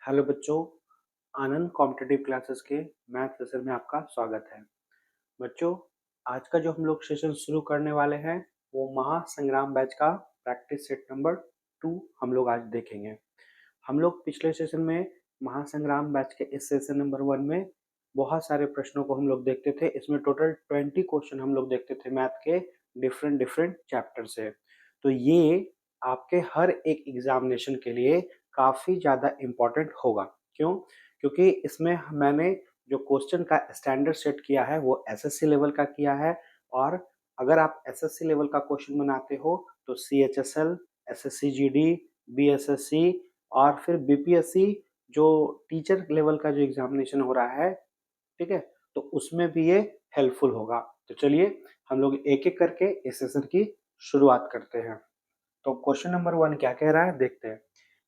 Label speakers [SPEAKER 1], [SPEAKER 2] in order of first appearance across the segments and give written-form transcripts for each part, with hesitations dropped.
[SPEAKER 1] Hello बच्चों, आनंद competitive classes के math session में आपका स्वागत है। बच्चों, आज का जो हम लोग सेशन शुरू करने वाले हैं वो महासंग्राम बैच का प्रैक्टिस सेट नंबर 2 हम लोग आज देखेंगे। हम लोग पिछले सेशन में महासंग्राम बैच के इस सेशन नंबर 1 में बहुत सारे प्रश्नों को हम लोग देखते थे। इसमें टोटल 20 क्वेश्चन हम लोग देखते थे मैथ के डिफरेंट डिफरेंट चैप्टर से। तो ये आपके हर एक एग्जामिनेशन के लिए काफ़ी ज़्यादा इम्पोर्टेंट होगा। क्यों? क्योंकि इसमें मैंने जो क्वेश्चन का स्टैंडर्ड सेट किया है वो एसएससी लेवल का किया है। और अगर आप एसएससी लेवल का क्वेश्चन बनाते हो तो सीएचएसएल, एसएससी जीडी, बीएसएससी और फिर बीपीएससी जो टीचर लेवल का जो एग्जामिनेशन हो रहा है, ठीक है, तो उसमें भी ये हेल्पफुल होगा। तो चलिए हम लोग एक एक करके इस सेशन की शुरुआत करते हैं। तो क्वेश्चन नंबर 1 क्या कह रहा है देखते हैं।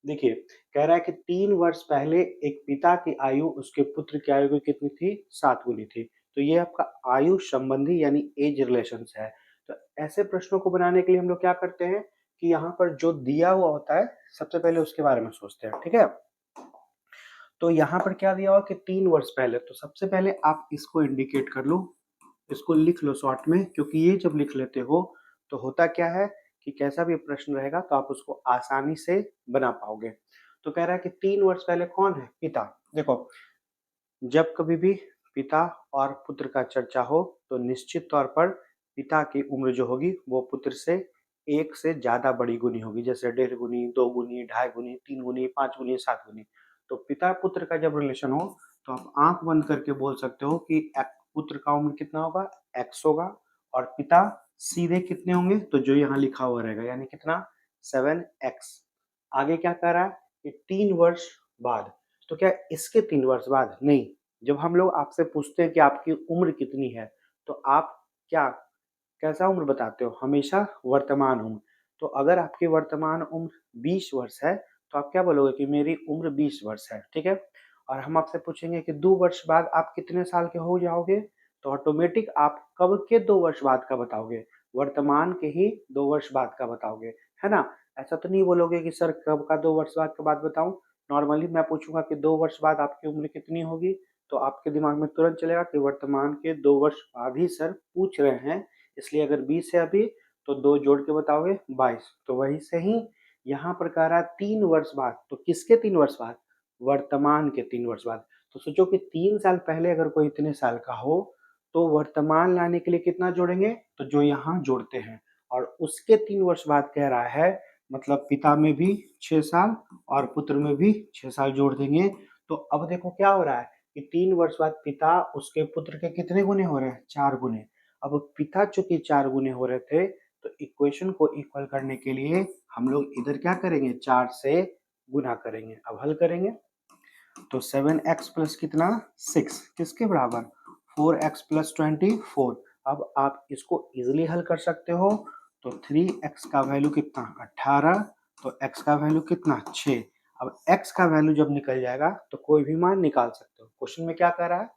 [SPEAKER 1] देखिए, कह रहा है कि 3 वर्ष पहले एक पिता की आयु उसके पुत्र की आयु की कितनी थी? 7 गुनी थी। तो ये आपका आयु संबंधी यानी एज रिलेशंस है। तो ऐसे प्रश्नों को बनाने के लिए हम लोग क्या करते हैं कि यहाँ पर जो दिया हुआ होता है सबसे पहले उसके बारे में सोचते हैं, ठीक है। तो यहाँ पर क्या दिया हुआ कि 3 वर्ष पहले, तो सबसे पहले आप इसको इंडिकेट कर लो, इसको लिख लो शॉर्ट में, क्योंकि ये जब लिख लेते हो तो होता क्या है कि कैसा भी प्रश्न रहेगा तो आप उसको आसानी से बना पाओगे। तो कह रहा है कि 3 वर्ष पहले कौन है? पिता। देखो, जब कभी भी पिता और पुत्र का चर्चा हो तो निश्चित तौर पर पिता की उम्र जो होगी वो पुत्र से 1 से ज़्यादा बड़ी गुनी होगी, जैसे 1.5 गुनी, 2 गुनी, 2.5 गुनी, 3 गुनी, 5 गुनी, 7 गुनी। तो पिता पुत्र का जब रिलेशन हो तो आप आंख बंद करके बोल सकते हो कि पुत्र का उम्र कितना होगा? x होगा। और पिता सीधे कितने होंगे? तो जो यहाँ लिखा हुआ रहेगा, यानी कितना? 7x। आगे क्या कह रहा है कि 3 वर्ष बाद। तो क्या इसके 3 वर्ष बाद? नहीं। जब हम लोग आपसे पूछते हैं कि आपकी उम्र कितनी है तो आप क्या कैसा उम्र बताते हो? हमेशा वर्तमान उम्र। तो अगर आपकी वर्तमान उम्र 20 वर्ष है तो आप क्या बोलोगे कि मेरी उम्र 20 वर्ष है, ठीक है। और हम आपसे पूछेंगे कि 2 वर्ष बाद आप कितने साल के हो जाओगे, तो ऑटोमेटिक आप कब के 2 वर्ष बाद का बताओगे? वर्तमान के ही 2 वर्ष बाद का बताओगे, है ना। ऐसा तो नहीं बोलोगे कि सर कब का 2 वर्ष बाद का बात बताऊं। नॉर्मली मैं पूछूंगा कि 2 वर्ष बाद आपकी उम्र कितनी होगी, तो आपके दिमाग में तुरंत चलेगा कि वर्तमान के 2 वर्ष बाद ही सर पूछ रहे हैं, इसलिए अगर 20 है अभी तो 2 जोड़ के बताओगे 22। तो वही से ही यहाँ पर कह रहा है 3 वर्ष बाद। तो किसके 3 वर्ष बाद? वर्तमान के 3 वर्ष बाद। तो सोचो कि 3 साल पहले अगर कोई इतने साल का हो तो वर्तमान लाने के लिए कितना जोड़ेंगे? तो जो यहाँ जोड़ते हैं। और उसके 3 वर्ष बाद कह रहा है, मतलब पिता में भी 6 साल और पुत्र में भी 6 साल जोड़ देंगे। तो अब देखो क्या हो रहा है कि 3 वर्ष बाद पिता उसके पुत्र के कितने गुने हो रहे हैं? 4 गुने। अब पिता चूंकि 4 गुने हो रहे थे तो इक्वेशन को इक्वल करने के लिए हम लोग इधर क्या करेंगे? 4 से गुना करेंगे। अब हल करेंगे तो 7x प्लस कितना? 6 किसके बराबर? 4x plus 24। अब आप इसको इजीली हल कर सकते हो। तो 3x का वैल्यू कितना? 18। तो x का वैल्यू कितना? 6। अब x का वैल्यू जब निकल जाएगा तो कोई भी मान निकाल सकते हो। क्वेश्चन में क्या कह रहा है?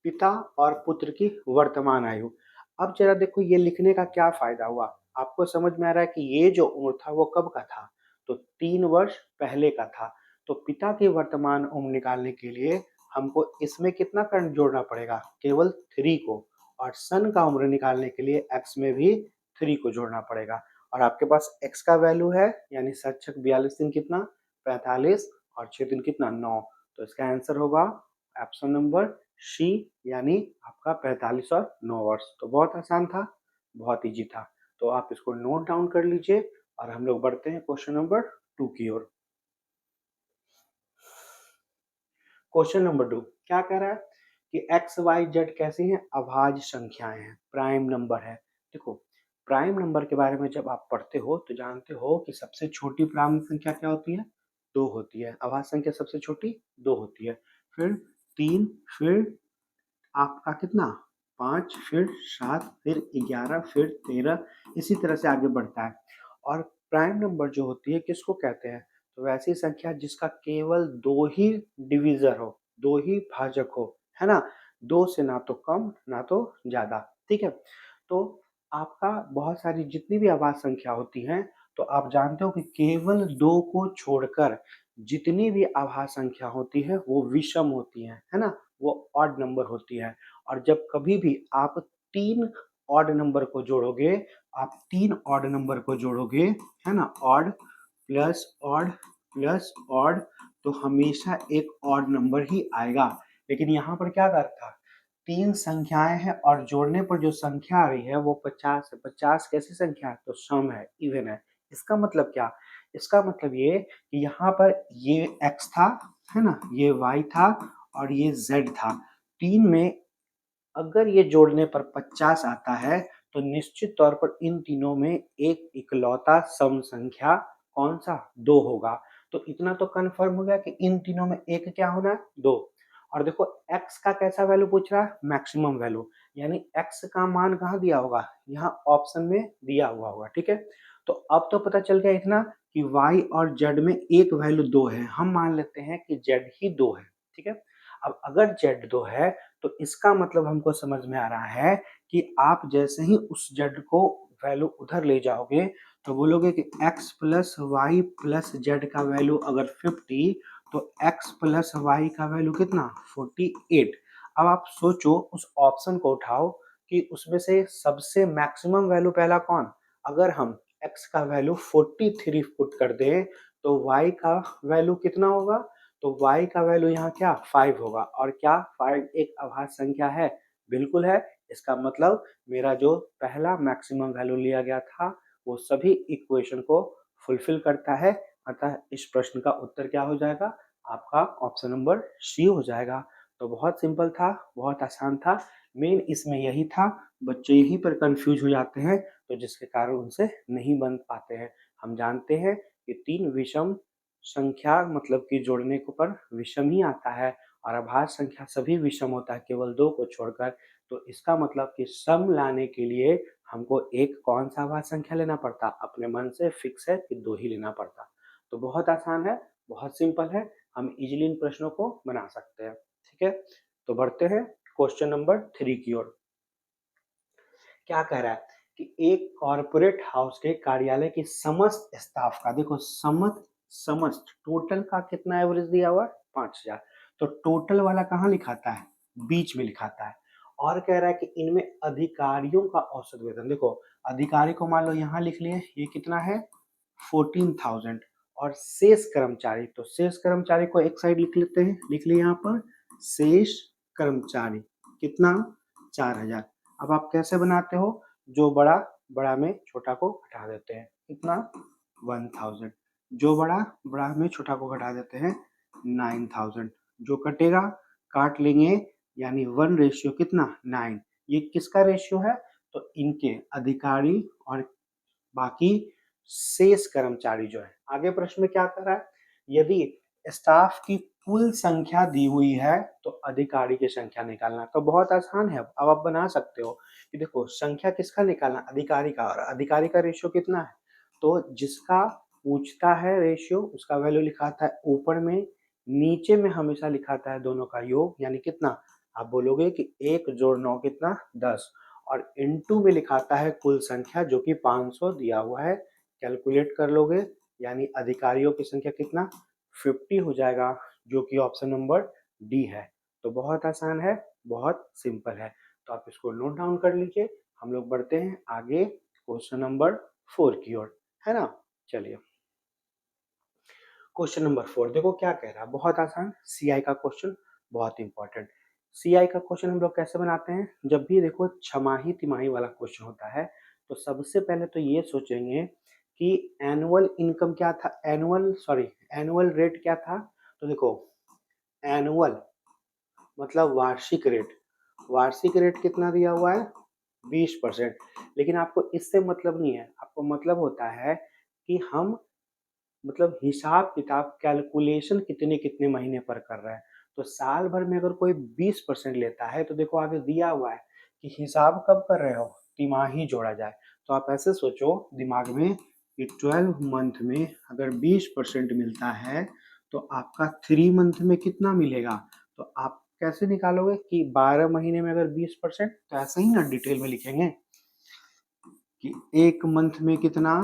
[SPEAKER 1] पिता और पुत्र की वर्तमान आयु। अब जरा देखो ये लिखने का क्या फायदा हुआ? आपको समझ में आ रहा है कि ये जो उम्र था वो कब का था? तो 3 वर्ष पहले का था। तो पिता की वर्तमान उम्र निकालने के लिए हमको इसमें कितना करंट जोड़ना पड़ेगा? केवल 3 को। और सन का उम्र निकालने के लिए x में भी 3 को जोड़ना पड़ेगा। और आपके पास x का वैल्यू है, यानी 7 × 42 दिन कितना? 45। और 6 दिन कितना? 9। तो इसका आंसर होगा ऑप्शन नंबर सी, यानी आपका 45 और 9 वर्ष। तो बहुत आसान था, बहुत इजी था। तो आप इसको नोट डाउन कर लीजिए और हम लोग बढ़ते हैं क्वेश्चन नंबर 2 की ओर। क्वेश्चन नंबर 2 क्या कह रहा है कि एक्स वाई जेड कैसी हैं? अभाज्य संख्याएं हैं, प्राइम नंबर है। देखो, प्राइम नंबर के बारे में जब आप पढ़ते हो तो जानते हो कि सबसे छोटी प्राइम संख्या क्या होती है? 2 होती है। अभाज्य संख्या सबसे छोटी 2 होती है। फिर 3, फिर आपका कितना? 5, फिर 7, फिर 11, फिर 13, इसी तरह से आगे बढ़ता है। और प्राइम नंबर जो होती है किसको कहते हैं? तो वैसी संख्या जिसका केवल 2 ही डिवीजर हो, 2 ही भाजक हो, है ना। 2 से ना तो कम ना तो ज्यादा, ठीक है। तो आपका बहुत सारी जितनी भी अभाज्य संख्या होती हैं तो आप जानते हो कि केवल 2 को छोड़कर जितनी भी आभाज्य संख्या होती है वो विषम होती है ना, वो ऑड नंबर होती है। और जब कभी भी आप 3 ऑड नंबर को जोड़ोगे, आप 3 ऑड नंबर को जोड़ोगे, है ना, ऑड प्लस ऑड, तो हमेशा एक ऑड नंबर ही आएगा। लेकिन यहाँ पर क्या कर था, 3 संख्याएं हैं और जोड़ने पर जो संख्या आ रही है वो 50 है। 50 कैसी संख्या है, तो सम है, इवन है। इसका मतलब क्या, इसका मतलब ये कि यहाँ पर ये x था, है ना, ये y था और ये z था। 3 में अगर ये जोड़ने पर 50 आता है तो निश्चित तौर पर इन तीनों में एक इकलौता सम संख्या कौन सा, 2 होगा। तो इतना तो कंफर्म हो गया कि इन तीनों में एक क्या होना है, 2। और देखो x का कैसा वैल्यू पूछ रहा है, मैक्सिमम वैल्यू, यानी x का मान कहाँ दिया होगा, यहाँ ऑप्शन में दिया हुआ होगा। ठीक है, तो अब तो पता चल गया इतना कि y और z में एक वैल्यू 2 है। हम मान लेते हैं कि z ही 2 है। ठीक है, अब अगर z 2 है तो इसका मतलब हमको समझ में आ रहा है कि आप जैसे ही उस z को वैल्यू उधर ले जाओगे तो बोलोगे कि x plus Y plus Z का वैल्यू अगर 50, तो x प्लस वाई का वैल्यू कितना, 48। अब आप सोचो, उस ऑप्शन को उठाओ कि उसमें से सबसे मैक्सिमम वैल्यू पहला कौन, अगर हम x का वैल्यू 43 पुट कर दें तो y का वैल्यू कितना होगा, तो y का वैल्यू यहाँ क्या, 5 होगा। और क्या 5 एक अभाज्य संख्या है, बिल्कुल है। इसका मतलब मेरा जो पहला मैक्सिमम वैल्यू लिया गया था वो सभी इक्वेशन को फुलफिल करता है। अतः इस प्रश्न का उत्तर क्या हो जाएगा, आपका ऑप्शन नंबर सी हो जाएगा। तो बहुत सिंपल था, बहुत आसान था। मेन इसमें यही था, बच्चे यहीं पर कंफ्यूज हो जाते हैं, तो जिसके कारण उनसे नहीं बन पाते हैं। हम जानते हैं कि 3 विषम संख्या मतलब कि जोड़ने के ऊपर विषम ही आता है, और अभाज्य संख्या सभी विषम होता है केवल 2 को छोड़कर। तो इसका मतलब कि सम लाने के लिए हमको एक कौन सा अभाज्य संख्या लेना पड़ता, अपने मन से फिक्स है कि 2 ही लेना पड़ता। तो बहुत आसान है, बहुत सिंपल है, हम इजीली इन प्रश्नों को बना सकते हैं। ठीक है, तो बढ़ते हैं क्वेश्चन नंबर 3 की ओर। क्या कह रहा है कि एक कॉर्पोरेट हाउस के कार्यालय की समस्त स्टाफ का, देखो समस्त टोटल का कितना एवरेज दिया हुआ है, 5000। तो टोटल वाला कहाँ लिखाता है, बीच में लिखाता है। और कह रहा है कि इनमें अधिकारियों का औसत वेतन, देखो अधिकारी को मान लो यहाँ लिख लिए, ये कितना है 14,000। और शेष कर्मचारी, तो शेष कर्मचारी को एक साइड लिख लेते हैं, लिख लिए यहाँ पर शेष कर्मचारी कितना, 4000। अब आप कैसे बनाते हो, जो बड़ा बड़ा में छोटा को घटा देते हैं, कितना 1000। जो बड़ा बड़ा में छोटा को घटा देते हैं 9000। जो कटेगा काट लेंगे, यानी 1 रेशियो कितना 9। ये किसका रेशियो है, तो इनके अधिकारी और बाकी शेष कर्मचारी जो है। आगे प्रश्न में क्या कर रहा है, यदि स्टाफ की कुल संख्या दी हुई है तो अधिकारी की संख्या निकालना। तो बहुत आसान है, अब आप बना सकते हो कि देखो संख्या किसका निकालना, अधिकारी का, और अधिकारी का रेशियो कितना है, तो जिसका पूछता है रेशियो उसका वैल्यू लिखाता है ऊपर में, नीचे में हमेशा लिखाता है दोनों का योग, यानी कितना, आप बोलोगे कि 1 जोड़ 9 कितना 10, और इनटू में लिखाता है कुल संख्या जो कि 500 दिया हुआ है। कैलकुलेट कर लोगे, यानी अधिकारियों की संख्या कितना 50 हो जाएगा, जो कि ऑप्शन नंबर डी है। तो बहुत आसान है, बहुत सिंपल है, तो आप इसको नोट डाउन कर लीजिए। हम लोग बढ़ते हैं आगे क्वेश्चन नंबर 4 की ओर, है ना। चलिए क्वेश्चन नंबर 4 देखो क्या कह रहा है, बहुत आसान, सीआई का क्वेश्चन, बहुत इंपॉर्टेंट। सीआई का क्वेश्चन हम लोग कैसे बनाते हैं, जब भी देखो छमाही तिमाही वाला क्वेश्चन होता है तो सबसे पहले तो ये सोचेंगे कि एनुअल इनकम क्या था, एनुअल रेट क्या था। तो देखो एनुअल मतलब वार्षिक रेट कितना दिया हुआ है 20%। लेकिन आपको इससे मतलब नहीं है, आपको मतलब होता है कि हम मतलब हिसाब किताब कैलकुलेशन कितने कितने महीने पर कर रहे हैं। तो साल भर में अगर कोई 20% लेता है तो देखो आगे दिया हुआ है कि हिसाब कब कर रहे हो, तिमाही जोड़ा जाए। तो आप ऐसे सोचो दिमाग में कि 12 मंथ में अगर 20% मिलता है तो आपका 3 मंथ में कितना मिलेगा। तो आप कैसे निकालोगे कि 12 महीने में अगर 20%, तो ऐसे ही ना डिटेल में लिखेंगे कि एक मंथ में कितना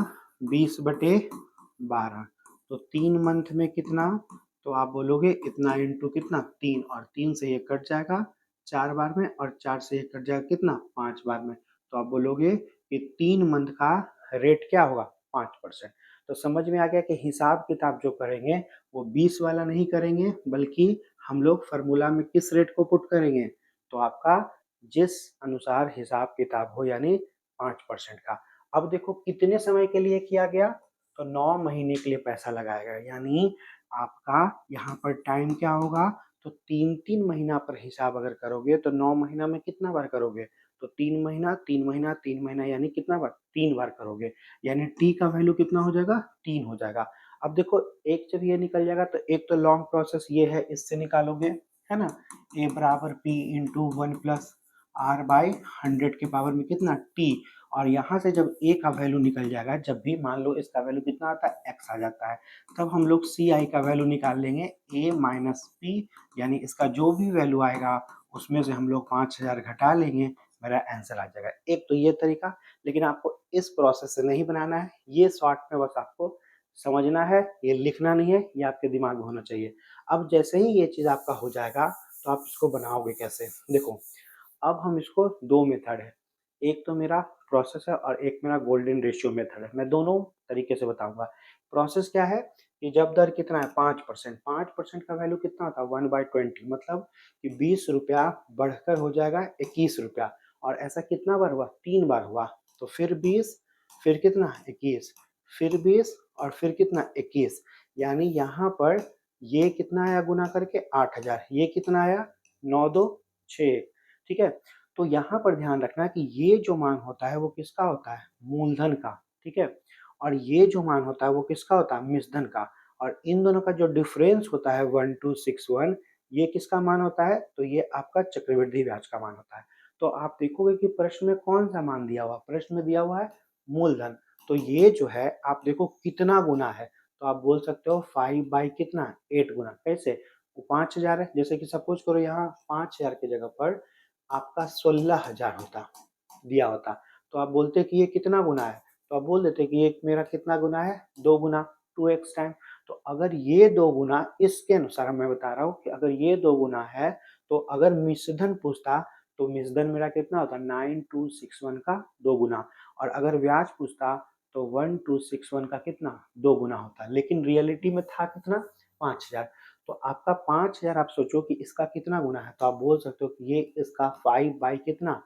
[SPEAKER 1] 20/12। तो 3 मंथ में कितना, तो आप बोलोगे इतना इंटू कितना 3, और 3 से ये कट जाएगा 4 बार में, और 4 से ये कट जाएगा कितना 5 बार में। तो आप बोलोगे कि 3 मंथ का रेट क्या होगा 5%। तो समझ में आ गया कि हिसाब किताब जो करेंगे वो 20 वाला नहीं करेंगे, बल्कि हम लोग फार्मूला में किस रेट को पुट करेंगे, तो आपका जिस अनुसार हिसाब किताब हो, यानी 5% का। अब देखो कितने समय के लिए किया गया, तो 9 महीने के लिए पैसा लगाया गया, यानी आपका यहाँ पर टाइम क्या होगा, तो 3-3 महीना पर हिसाब अगर करोगे तो 9 महीना में कितना बार करोगे, तो 3 महीना 3 महीना 3 महीना, यानी कितना बार 3 बार करोगे, यानी टी का वैल्यू कितना हो जाएगा 3 हो जाएगा। अब देखो एक जब ये निकल जाएगा तो एक तो लॉन्ग प्रोसेस ये है, इससे निकालोगे, है ना, ए बराबर P into 1 plus R by 100 के पावर में कितना टी, और यहाँ से जब ए का वैल्यू निकल जाएगा, जब भी मान लो इसका वैल्यू कितना आता है एक्स आ जाता है, तब हम लोग सी आई का वैल्यू निकाल लेंगे ए माइनस पी, यानी इसका जो भी वैल्यू आएगा उसमें से हम लोग 5000 घटा लेंगे, मेरा आंसर आ जाएगा। एक तो ये तरीका, लेकिन आपको इस प्रोसेस से नहीं बनाना है, ये शॉर्ट में बस आपको समझना है, ये लिखना नहीं है, ये आपके दिमाग में होना चाहिए। अब जैसे ही ये चीज़ आपका हो जाएगा तो आप इसको बनाओगे कैसे, देखो अब हम इसको दो मेथड है, एक तो मेरा प्रोसेस है और एक मेरा गोल्डन रेशियो मेथड है, मैं दोनों तरीके से बताऊंगा। प्रोसेस क्या है कि जब दर कितना है 5%, 5% का वैल्यू कितना होता है 1/20, मतलब कि 20 रुपया बढ़कर हो जाएगा 21 रुपया, और ऐसा कितना बार हुआ 3 बार हुआ, तो फिर 20, फिर कितना 21, फिर 20 और फिर कितना 21, यानी यहाँ पर ये कितना आया गुना करके 8000, ये कितना आया 9 2 6, ठीक है। तो यहाँ पर ध्यान रखना कि ये जो मान होता है वो किसका होता है मूलधन का, ठीक है, और ये जो मान होता है वो किसका होता है मिश्रधन का, और इन दोनों का जो डिफरेंस होता है 1261, ये किसका मान होता है, तो ये आपका चक्रवृद्धि ब्याज का मान होता है। तो आप देखोगे कि प्रश्न में कौन सा मान दिया हुआ, प्रश्न में दिया हुआ है मूलधन, तो ये जो है आप देखो कितना गुना है, तो आप बोल सकते हो 5 बाई कितना 8 गुना, कैसे, 5000 है, जैसे कि सपोज करो यहाँ 5000 की जगह पर आपका 16,000 होता, दिया होता, तो आप बोलते कि ये कितना गुना है, तो आप बोल देते कि ये मेरा कितना गुना है 2 गुना 2x टाइम। तो अगर ये 2 गुना, इसके अनुसार मैं बता रहा हूँ कि अगर ये 2 गुना है, तो अगर मिश्रधन पूछता तो मिश्रधन मेरा कितना होता 9261 का 2 गुना, और अगर ब्याज पूछता तो 1261 का कितना 2 गुना होता, लेकिन रियलिटी में था कितना 5000। तो आपका 5000 आप सोचो कि इसका कितना गुना है, तो आप बोल सकते हो कि ये इसका 5 बाई कितना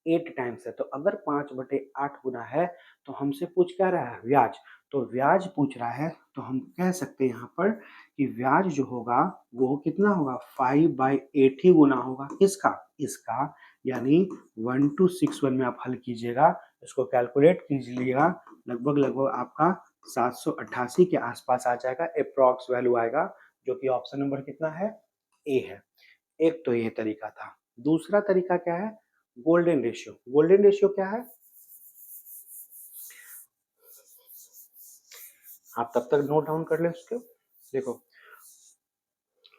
[SPEAKER 1] 8 टाइम्स है, तो अगर 5/8 गुना है तो हमसे पूछ क्या रहा है ब्याज, तो ब्याज पूछ रहा है, तो हम कह सकते हैं यहाँ पर कि ब्याज जो होगा वो कितना होगा 5/8 ही गुना होगा किसका, इसका, यानी 1261 में आप हल कीजिएगा, इसको कैलकुलेट कीजिएगा, लगभग लगभग आपका 788 के आसपास आ जाएगा, अप्रॉक्स वैल्यू आएगा, जो कि ऑप्शन नंबर कितना है ए है। एक तो ये तरीका था। दूसरा तरीका क्या है गोल्डन रेशियो। गोल्डन रेशियो क्या है, आप तब तक नोट डाउन कर ले उसको। देखो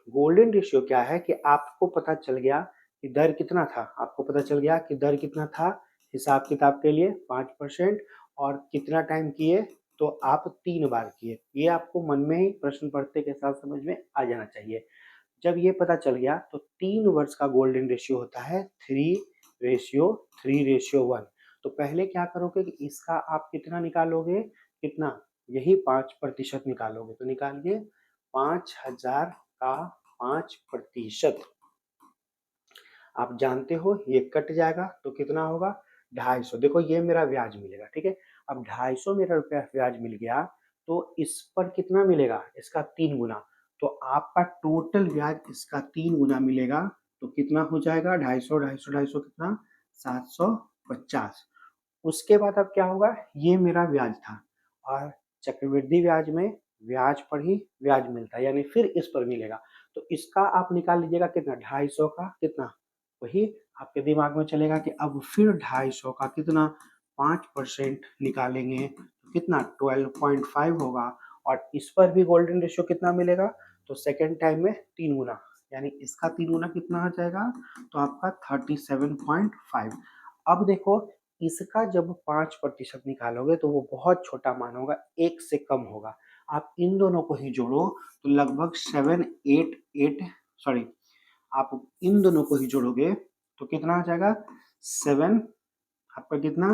[SPEAKER 1] गोल्डन रेशियो क्या है कि आपको पता चल गया कि दर कितना था, आपको पता चल गया कि दर कितना था हिसाब किताब के लिए 5%, और कितना टाइम किए, तो आप 3 बार किए, ये आपको मन में ही प्रश्न पढ़ते के साथ समझ में आ जाना चाहिए। जब ये पता चल गया तो 3 वर्ष का गोल्डन रेशियो होता है 3:3:1। तो पहले क्या करोगे कि इसका आप कितना निकालोगे, कितना, यही 5% निकालोगे, तो निकालिए 5000 का 5%, आप जानते हो ये कट जाएगा तो कितना होगा 250, देखो ये मेरा ब्याज मिलेगा, ठीक है। अब 250 मेरा रुपया ब्याज मिल गया, तो इस पर कितना मिलेगा इसका 3 गुना, तो आपका टोटल ब्याज इसका 3 गुना मिलेगा, तो कितना हो जाएगा 250 250 250 कितना 750। उसके बाद अब क्या होगा, ये मेरा ब्याज था, और चक्रवृद्धि ब्याज में ब्याज पर ही ब्याज मिलता है, यानी फिर इस पर मिलेगा, तो इसका आप निकाल लीजिएगा कितना 250 का कितना, वही आपके दिमाग में चलेगा कि अब फिर 250 का कितना 5% निकालेंगे तो कितना 12.5 होगा, और इस पर भी गोल्डन रेशियो कितना मिलेगा, तो सेकेंड टाइम में 3 गुना, यानी इसका 3 गुना कितना आ जाएगा, तो आपका 37.5। अब देखो इसका जब 5% निकालोगे तो वो बहुत छोटा मान होगा, एक से कम होगा, आप इन दोनों को ही जोड़ो तो लगभग 788 सॉरी आप इन दोनों को ही जोड़ोगे तो कितना आ जाएगा 7 आपका कितना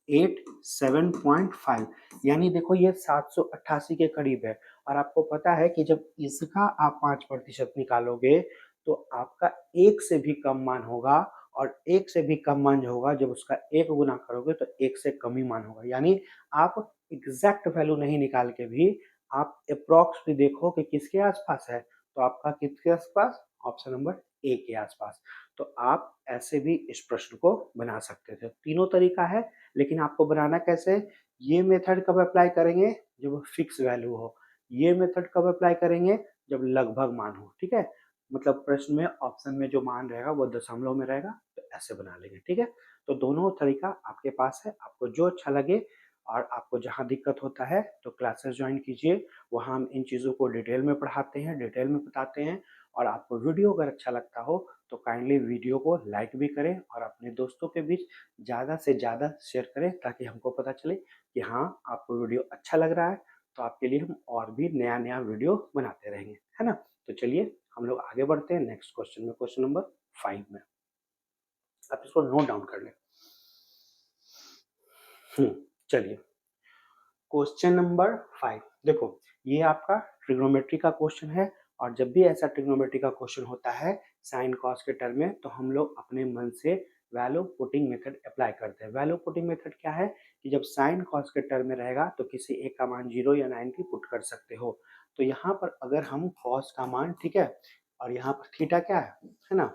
[SPEAKER 1] 87.5 यानी देखो ये 788 के करीब है। और आपको पता है कि जब इसका आप 5% निकालोगे तो आपका एक से भी कम मान होगा और एक से भी कम मान जो होगा जब उसका एक गुना करोगे तो एक से कम ही मान होगा। यानी आप एग्जैक्ट वैल्यू नहीं निकाल के भी आप अप्रॉक्स भी देखो कि किसके आसपास है तो आपका किसके आसपास ऑप्शन नंबर ए के आसपास। तो आप ऐसे भी इस प्रश्न को बना सकते थे। तीनों तरीका है लेकिन आपको बनाना कैसे, ये मेथड कब अप्लाई करेंगे जब फिक्स वैल्यू हो, ये मेथड कब अप्लाई करेंगे जब लगभग मान हो। ठीक है, मतलब प्रश्न में ऑप्शन में जो मान रहेगा वो दशमलव में रहेगा तो ऐसे बना लेंगे। ठीक है, तो दोनों तरीका आपके पास है, आपको जो अच्छा लगे। और आपको जहाँ दिक्कत होता है तो क्लासेस ज्वाइन कीजिए, वहाँ हम इन चीज़ों को डिटेल में पढ़ाते हैं, डिटेल में बताते हैं। और आपको वीडियो अगर अच्छा लगता हो तो काइंडली वीडियो को लाइक भी करें और अपने दोस्तों के बीच ज़्यादा से ज़्यादा शेयर करें ताकि हमको पता चले कि हाँ आपको वीडियो अच्छा लग रहा है। तो आपके लिए हम और भी नया नया वीडियो बनाते रहेंगे, है ना। तो चलिए हम लोग आगे बढ़ते हैं नेक्स्ट क्वेश्चन में, क्वेश्चन नंबर 5 में। आप इसको नोट डाउन कर लें। चलिए क्वेश्चन नंबर 5 देखो, ये आपका ट्रिग्नोमेट्री का क्वेश्चन है। और जब भी ऐसा ट्रिग्नोमेट्री का क्वेश्चन होता है साइन कॉस के टर्म में तो हम लोग अपने मन से वैल्यू पुटिंग मेथड अप्लाई करते हैं। वैल्यू पुटिंग मेथड क्या है कि जब साइन कॉस के टर्म में रहेगा तो किसी एक का मान 0 या 90 पुट कर सकते हो। तो यहाँ पर अगर हम कॉस का मान, ठीक है, और यहाँ पर थीटा क्या है ना,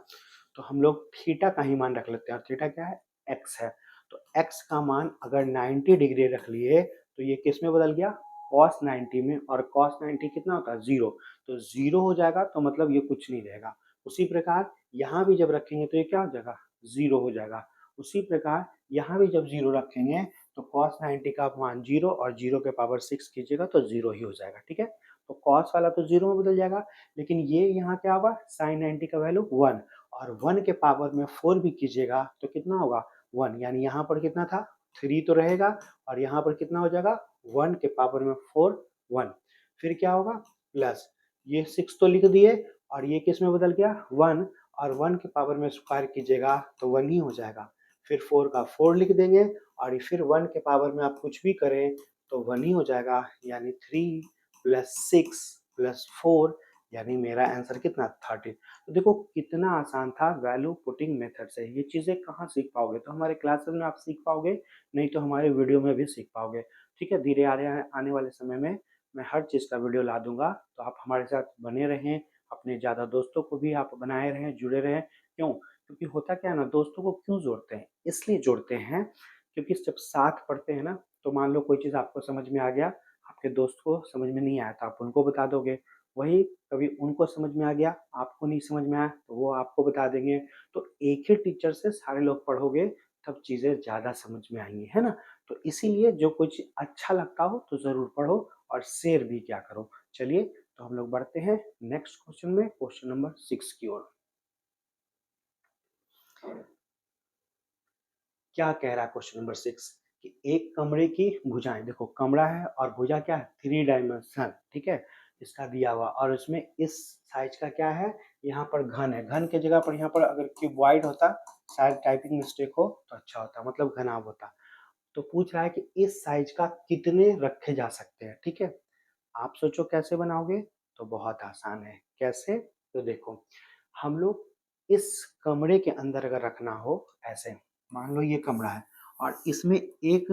[SPEAKER 1] तो हम लोग थीटा का ही मान रख लेते हैं। और थीटा क्या है, एक्स है। तो एक्स का मान अगर 90 डिग्री रख लिए तो ये किस में बदल गया, cos 90 में। और cos 90 कितना होता है, 0। तो 0 हो जाएगा तो मतलब ये कुछ नहीं रहेगा। उसी प्रकार यहाँ भी जब रखेंगे तो ये क्या हो जाएगा, 0 हो जाएगा। उसी प्रकार यहाँ भी जब 0 रखेंगे तो cos 90 का मान 0 और 0 के पावर 6 कीजिएगा तो 0 ही हो जाएगा। ठीक है, तो cos वाला तो 0 में बदल जाएगा। लेकिन ये यहाँ क्या होगा, sin 90 का वैल्यू 1 और 1 के पावर में 4 भी कीजिएगा तो कितना होगा 1। यानी यहाँ पर कितना था 3 तो रहेगा और यहाँ पर कितना हो जाएगा 1 के पावर में 4 1। फिर क्या होगा प्लस ये 6 तो लिख दिए और ये किस में बदल गया 1 और 1 के पावर में स्क्वायर कीजिएगा तो 1 ही हो जाएगा। फिर 4 का 4 लिख देंगे और फिर 1 के पावर में आप कुछ भी करें तो 1 ही हो जाएगा। यानी 3 प्लस 6 प्लस 4 यानी मेरा आंसर कितना 30। तो देखो कितना आसान था वैल्यू पुटिंग मेथड से। ये चीज़ें कहाँ सीख पाओगे, तो हमारे क्लासेस में आप सीख पाओगे, नहीं तो हमारे वीडियो में भी सीख पाओगे। ठीक है, धीरे आने वाले समय में मैं हर चीज़ का वीडियो ला दूंगा तो आप हमारे साथ बने रहें, अपने ज़्यादा दोस्तों को भी आप बनाए रहें, जुड़े रहें। क्यों, क्योंकि होता क्या है ना, दोस्तों को क्यों जोड़ते हैं, इसलिए जोड़ते हैं क्योंकि जब साथ पढ़ते हैं ना तो मान लो कोई चीज़ आपको समझ में आ गया, आपके दोस्त को समझ में नहीं आया तो आप उनको बता दोगे। वही कभी उनको समझ में आ गया, आपको नहीं समझ में आया तो वो आपको बता देंगे। तो एक ही टीचर से सारे लोग पढ़ोगे तब चीज़ें ज़्यादा समझ में आएंगी, है ना। तो इसीलिए जो कुछ अच्छा लगता हो तो ज़रूर पढ़ो और शेयर भी क्या करो। चलिए तो हम लोग बढ़ते हैं नेक्स्ट क्वेश्चन में, क्वेश्चन नंबर 6 की ओर। क्या कह रहा है क्वेश्चन नंबर 6 कि एक कमरे की भुजाएं, देखो कमरा है और भुजा क्या है 3 डायमेंशनल, ठीक है, इसका दिया हुआ। और उसमें इस साइज का क्या है, यहाँ पर घन है, घन की जगह पर यहाँ पर अगर क्यूबॉइड होता शायद टाइपिंग मिस्टेक हो तो अच्छा होता, मतलब घनाभ होता। तो पूछ रहा है कि इस साइज का कितने रखे जा सकते हैं। ठीक है, आप सोचो कैसे बनाओगे, तो बहुत आसान है। कैसे, तो देखो हम लोग इस कमरे के अंदर अगर रखना हो ऐसे, मान लो ये कमरा है और इसमें एक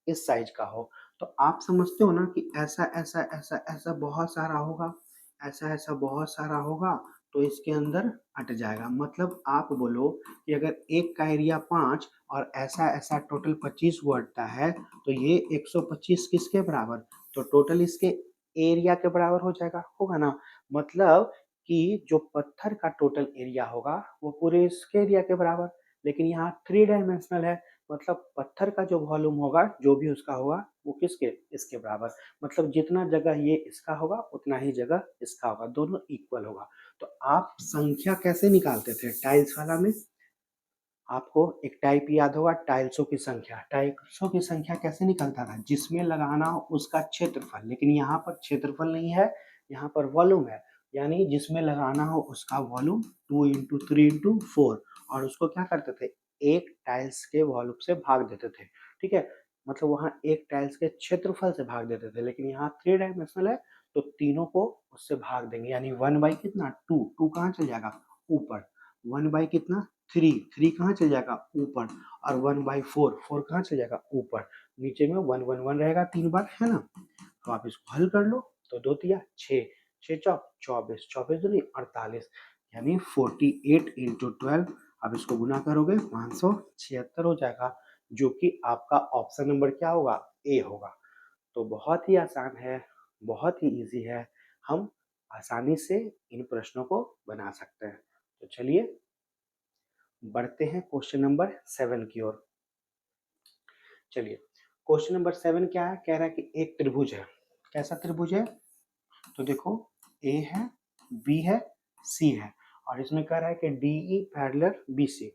[SPEAKER 1] इस साइज का हो तो आप समझते हो ना कि ऐसा ऐसा ऐसा ऐसा बहुत सारा होगा, ऐसा ऐसा बहुत सारा होगा तो इसके अंदर अट जाएगा। मतलब आप बोलो कि अगर एक का एरिया 5 और ऐसा ऐसा टोटल 25 वो अटता है तो ये 125 किसके बराबर, तो टोटल इसके एरिया के बराबर हो जाएगा, होगा ना। मतलब कि जो पत्थर का टोटल एरिया होगा वो पूरे इसके एरिया के बराबर। लेकिन यहाँ 3 डायमेंशनल है, मतलब पत्थर का जो वॉल्यूम होगा जो भी उसका होगा वो किसके, इसके बराबर। मतलब जितना जगह ये इसका होगा उतना ही जगह इसका होगा, दोनों इक्वल होगा। तो आप संख्या कैसे निकालते थे टाइल्स वाला में, आपको एक टाइप याद होगा, टाइल्सों की संख्या। टाइल्सों की संख्या कैसे निकलता था, जिसमें लगाना हो उसका क्षेत्रफल, लेकिन यहाँ पर क्षेत्रफल नहीं है, यहाँ पर वॉल्यूम है, यानी जिसमें लगाना हो उसका वॉल्यूम 2 इंटू 3 इंटू 4, और उसको क्या करते थे, एक टाइल्स के वॉल्यूम से भाग देते थे। ठीक है, मतलब वहाँ एक टाइल्स के क्षेत्रफल से भाग देते थे, लेकिन यहाँ 3 डायमेंशनल है तो तीनों को उससे भाग देंगे, यानी 1 बाई कितना 2, 2 कहाँ चल जाएगा ऊपर, 1 बाई कितना 3, 3 कहाँ चल जाएगा ऊपर, और 1 बाई 4, 4 कहाँ चल जाएगा ऊपर, नीचे में 1 1 1 रहेगा 3 बार, है ना। तो आप इसको हल कर लो, तो 2 तिया 6, 6 चौक 24, 24 दूनी 48, यानी 48 इंटू 12, अब इसको गुना करोगे 576 हो जाएगा, जो कि आपका ऑप्शन नंबर क्या होगा, ए होगा। तो बहुत ही आसान है, बहुत ही इजी है, हम आसानी से इन प्रश्नों को बना सकते हैं। तो चलिए बढ़ते हैं क्वेश्चन नंबर 7 की ओर। चलिए क्वेश्चन नंबर 7 क्या है, कह रहा है कि एक त्रिभुज है। कैसा त्रिभुज है, तो देखो ए है, बी है, सी है, और इसमें कह रहा है कि D E parallel B C,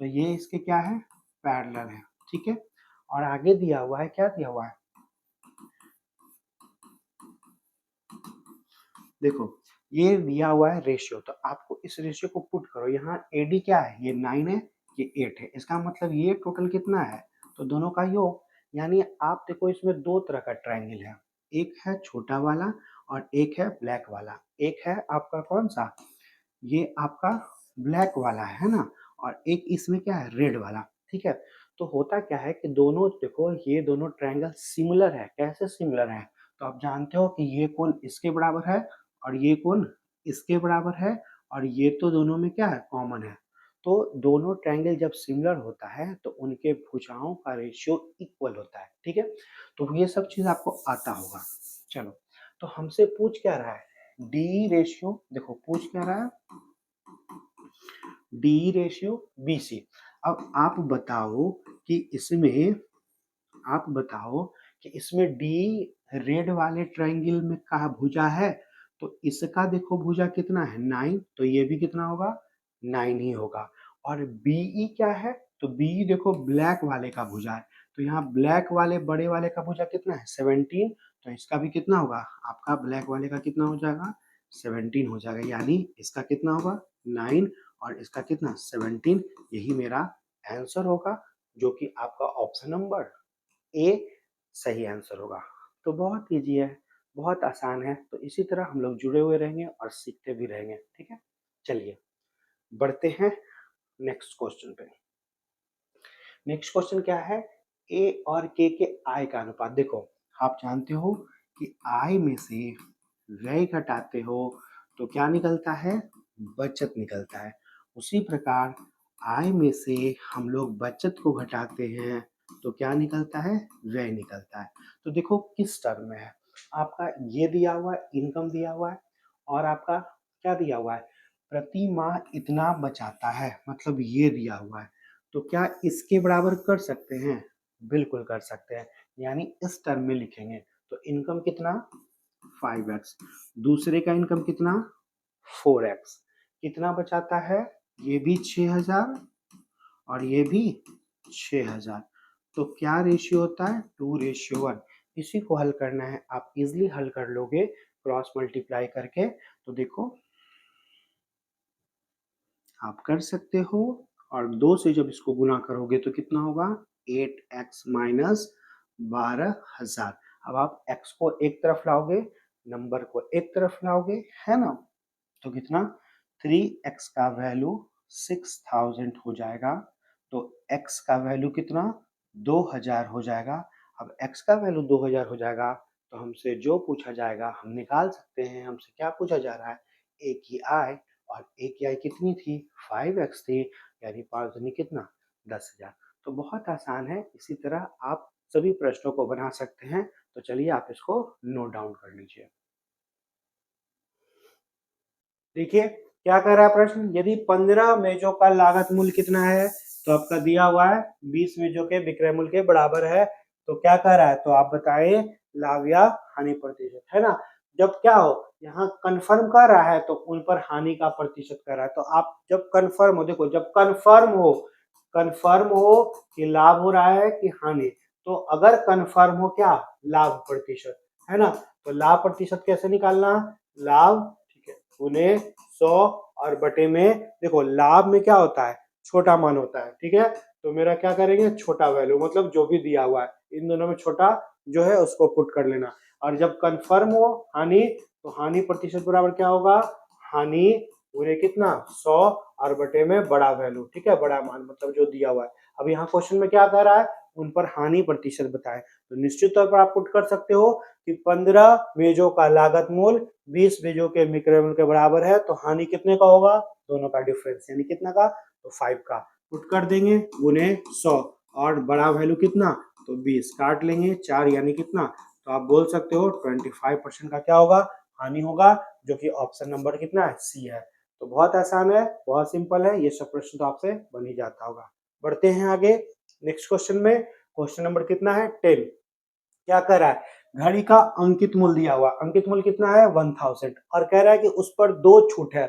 [SPEAKER 1] तो ये इसके क्या है, पैरेलल है। ठीक है, और आगे दिया हुआ है, क्या दिया हुआ है, देखो ये दिया हुआ है रेशियो, तो आपको इस रेशियो को पुट करो, यहाँ एडी क्या है, ये 9 है, ये 8 है, इसका मतलब ये टोटल कितना है, तो दोनों का योग, यानी आप देखो इसमें दो तरह का ट्रायंगल है, एक है छोटा वाला और एक है ब्लैक वाला। एक है आपका कौन सा, ये आपका ब्लैक वाला है ना, और एक इसमें क्या है, रेड वाला। ठीक है, तो होता क्या है कि दोनों देखो, ये दोनों ट्रायंगल सिमिलर है। कैसे सिमिलर है, तो आप जानते हो कि ये कोण इसके बराबर है और ये कोण इसके बराबर है, और ये तो दोनों में क्या है, कॉमन है। तो दोनों ट्रायंगल जब सिमिलर होता है तो उनके भुजाओं का रेशियो इक्वल होता है। ठीक है, तो ये सब चीज आपको आता होगा। चलो, तो हमसे पूछ क्या रहा है, डी रेशियो, देखो पूछ क्या रहा है, डी रेशियो बी सी। अब आप बताओ कि इसमें, आप बताओ कि इसमें डी रेड वाले ट्रायंगल में का भुजा है, तो इसका देखो भुजा कितना है 9, तो ये भी कितना होगा 9 ही होगा। और बीई क्या है, तो बी देखो ब्लैक वाले का भुजा है, तो यहाँ ब्लैक वाले बड़े वाले का भुजा कितना है 17, तो इसका भी कितना होगा, आपका ब्लैक वाले का कितना हो जाएगा 17 हो जाएगा, यानी इसका कितना होगा 9 और इसका कितना 17, यही मेरा आंसर होगा, जो कि आपका ऑप्शन नंबर ए सही आंसर होगा। तो बहुत ईजी है, बहुत आसान है, तो इसी तरह हम लोग जुड़े हुए रहेंगे और सीखते भी रहेंगे। ठीक है, चलिए बढ़ते हैं नेक्स्ट क्वेश्चन पे। नेक्स्ट क्वेश्चन क्या है, ए और के आय का अनुपात। देखो आप जानते हो कि आय में से व्यय घटाते हो तो क्या निकलता है, बचत निकलता है। उसी प्रकार आय में से हम लोग बचत को घटाते हैं तो क्या निकलता है, व्यय निकलता है। तो देखो किस टर्म में है, आपका ये दिया हुआ है, इनकम दिया हुआ है, और आपका क्या दिया हुआ है, प्रति माह इतना बचाता है, मतलब ये दिया हुआ है। तो क्या इसके बराबर कर सकते हैं, बिल्कुल कर सकते हैं, यानी इस टर्म में लिखेंगे। तो इनकम कितना 5x, दूसरे का इनकम कितना 4x, कितना बचाता है, ये भी 6000 और ये भी 6000, तो क्या रेशियो होता है 2:1। इसी को हल करना है, आप इजिली हल कर लोगे क्रॉस मल्टीप्लाई करके। तो देखो आप कर सकते हो, और 2 से जब इसको गुना करोगे तो कितना होगा 8x माइनस 12,000। अब आप x को एक तरफ लाओगे, नंबर को एक तरफ लाओगे, है ना, तो कितना 3x का वैल्यू 6000 हो जाएगा, तो x का वैल्यू कितना 2000 हो जाएगा। अब x का वैल्यू 2000 हो जाएगा तो हमसे जो पूछा जाएगा हम निकाल सकते हैं। हमसे क्या पूछा जा रहा है, a की आय, और a की आय कितनी थी 5x थी, यानी 5 दूनी कितना 10,000। तो बहुत आसान है, इसी तरह आप सभी प्रश्नों को बना सकते हैं। तो चलिए आप इसको नोट डाउन कर लीजिए। देखिए क्या कर रहा है प्रश्न, यदि 15 मेजों का लागत मूल्य कितना है, तो आपका दिया हुआ है 20 मेजों के विक्रय मूल्य के बराबर है, तो क्या कर रहा है, तो आप बताइए लाभ या हानि प्रतिशत, है ना। जब क्या हो, यहाँ कंफर्म कर रहा है तो उन पर हानि का प्रतिशत कर रहा है, तो आप जब कंफर्म हो, देखो जब कंफर्म हो, कंफर्म हो कि लाभ हो रहा है कि हानि। तो अगर कंफर्म हो क्या, लाभ प्रतिशत, है ना, तो लाभ प्रतिशत कैसे निकालना, लाभ, ठीक है, गुने 100 और बटे में, देखो लाभ में क्या होता है, छोटा मान होता है, ठीक है, तो मेरा क्या करेंगे, छोटा वैल्यू, मतलब जो भी दिया हुआ है इन दोनों में छोटा जो है उसको पुट कर लेना। और जब कंफर्म हो हानि, तो हानि प्रतिशत बराबर क्या होगा, हानि गुने कितना, 100 और बटे में बड़ा वैल्यू, ठीक है, बड़ा मान मतलब जो दिया हुआ है। अब यहाँ क्वेश्चन में क्या कह रहा है, उन पर हानि प्रतिशत बताएं, तो निश्चित तौर पर आप पुट कर सकते हो कि 15 बीजों का लागत मूल्य 20 बीजों के विक्रय मूल्य के बराबर है, तो हानि कितने का होगा, दोनों का डिफरेंस यानी कितना का, तो 5 का, पुट कर देंगे गुने 100 और बड़ा वैल्यू कितना, तो 20 काट लेंगे 4 यानी कितना, तो आप बोल सकते हो 25% का क्या होगा, हानि होगा, जो कि ऑप्शन नंबर कितना है, सी है। तो बहुत आसान है, बहुत सिंपल है, ये सब प्रश्न तो आपसे बन ही जाता होगा। बढ़ते हैं आगे नेक्स्ट क्वेश्चन में। क्वेश्चन नंबर कितना है, 10। क्या कर रहा है, घड़ी का अंकित मूल्य दिया हुआ, अंकित मूल्य कितना है 1000 और कह रहा है कि उस पर 2 छूट है,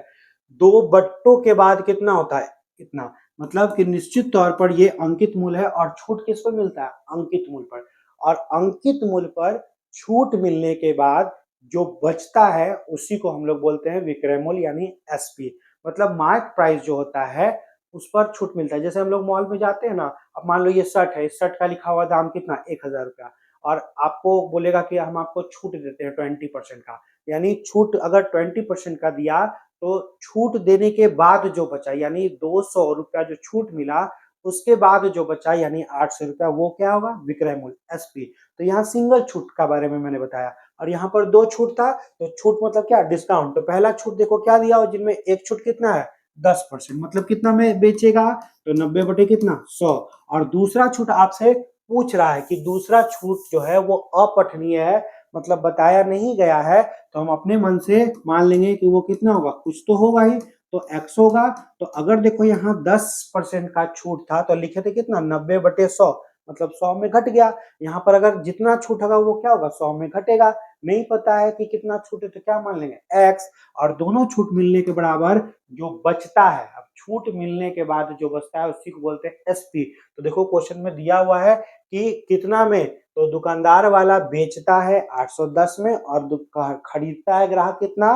[SPEAKER 1] 2 बट्टों के बाद कितना होता है, इतना, मतलब कि निश्चित तौर पर ये अंकित मूल्य है और छूट किस पर मिलता है, अंकित मूल्य पर, और अंकित मूल्य पर छूट मिलने के बाद जो बचता है उसी को हम लोग बोलते हैं विक्रय मूल्य यानी एसपी, मतलब मार्क प्राइस जो होता है उस पर छूट मिलता है। जैसे हम लोग मॉल में जाते हैं ना, अब मान लो ये शर्ट है, इस शर्ट का लिखा हुआ दाम कितना, 1000 रुपया, और आपको बोलेगा कि हम आपको छूट देते हैं 20% का, यानी छूट अगर 20% का दिया तो छूट देने के बाद जो बचा यानी 200 रुपया जो छूट मिला, उसके बाद जो बचा यानी 800 रुपया, वो क्या होगा, विक्रय मूल्य एसपी। तो यहाँ सिंगल छूट का बारे में मैंने बताया, और यहाँ पर 2 छूट था, तो छूट मतलब क्या, डिस्काउंट। तो पहला छूट देखो क्या दिया हो, जिनमें एक छूट कितना है 10%, मतलब कितना में बेचेगा, तो 90 बटे कितना 100, और दूसरा छूट आपसे पूछ रहा है कि दूसरा छूट जो है वो अपठनीय है, मतलब बताया नहीं गया है, तो हम अपने मन से मान लेंगे कि वो कितना होगा, कुछ तो होगा ही, तो x होगा। तो अगर देखो यहाँ 10% का छूट था तो लिखे थे कितना 90 बटे 100, मतलब 100 में घट गया। यहाँ पर अगर जितना छूट होगा वो क्या होगा, 100 में घटेगा। नहीं पता है कि कितना छूट है तो क्या मान लेंगे x, और दोनों छूट मिलने के बराबर जो बचता है, अब छूट मिलने के बाद जो बचता है उसी को बोलते हैं एसपी। तो देखो क्वेश्चन में दिया हुआ है कि कितना में, तो दुकानदार वाला बेचता है 810 में और खरीदता है ग्राहक कितना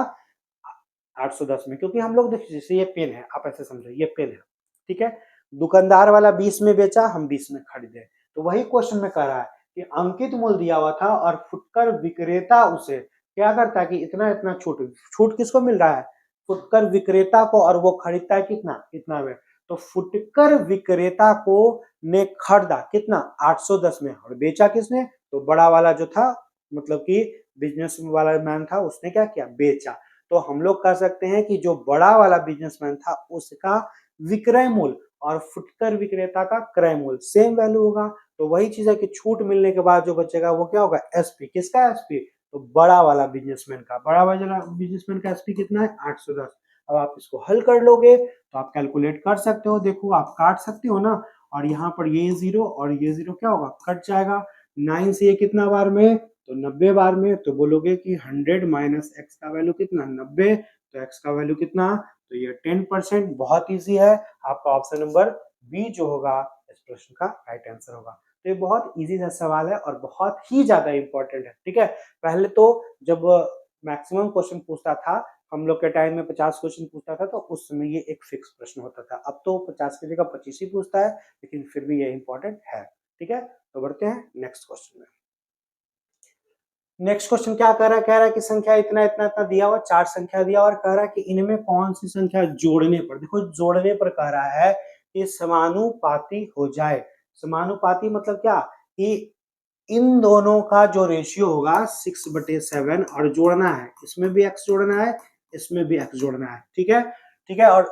[SPEAKER 1] 810 में, क्योंकि हम लोग देखिए जैसे ये पेन है, आप ऐसे समझो ये पेन है, ठीक है, दुकानदार वाला 20 में बेचा, हम 20 में खरीदे, तो वही क्वेश्चन में कह रहा है कि अंकित मूल्य दिया हुआ था और फुटकर विक्रेता उसे क्या करता है कि इतना इतना छूट, छूट किसको मिल रहा है, फुटकर विक्रेता को, और वो खरीदता है कितना, इतना में। तो फुटकर विक्रेता को ने खरीदा कितना 810 में, और बेचा किसने, तो बड़ा वाला जो था, मतलब कि बिजनेस वाला मैन था, उसने क्या किया, बेचा। तो हम लोग कह सकते हैं कि जो बड़ा वाला बिजनेसमैन था उसका विक्रय मूल्य और फुटकर विक्रेता का क्रय मूल्य सेम वैल्यू होगा। तो वही चीज है कि छूट मिलने के बाद जो बचेगा वो क्या होगा, एसपी। किसका एसपी, तो बड़ा वाला बिजनेसमैन का, बड़ा वाला बिजनेसमैन का एसपी कितना है 810। अब आप इसको हल कर लोगे तो आप कैलकुलेट कर सकते हो, देखो आप काट सकते हो ना, और यहाँ पर ये जीरो और ये जीरो क्या होगा, कट जाएगा। 9 से ये कितना बार में, तो 90 बार में, तो बोलोगे कि 100 माइनस एक्स का वैल्यू कितना 90, तो एक्स का वैल्यू कितना, तो ये 10%। बहुत इजी है, आपका ऑप्शन नंबर बी जो होगा इस प्रश्न का राइट आंसर होगा। तो ये बहुत इजी सा सवाल है और बहुत ही ज्यादा इंपॉर्टेंट है, ठीक है। पहले तो जब मैक्सिमम क्वेश्चन पूछता था, हम लोग के टाइम में 50 क्वेश्चन पूछता था, तो उस समय ये एक फिक्स प्रश्न होता था। अब तो 50 की जगह 25 ही पूछता है, लेकिन फिर भी ये इंपॉर्टेंट है, ठीक है। तो बढ़ते हैं नेक्स्ट क्वेश्चन में। नेक्स्ट क्वेश्चन क्या कर रहा है, कह रहा है कि संख्या इतना इतना इतना दिया हुआ, 4 संख्या दिया और कह रहा है कि इनमें कौन सी संख्या जोड़ने पर, देखो जोड़ने पर कह रहा है कि समानुपाती हो जाए। समानुपाती मतलब क्या, कि इन दोनों का जो रेशियो होगा 6/7, और जोड़ना है, इसमें भी x जोड़ना है, इसमें भी x जोड़ना है, ठीक है, ठीक है। और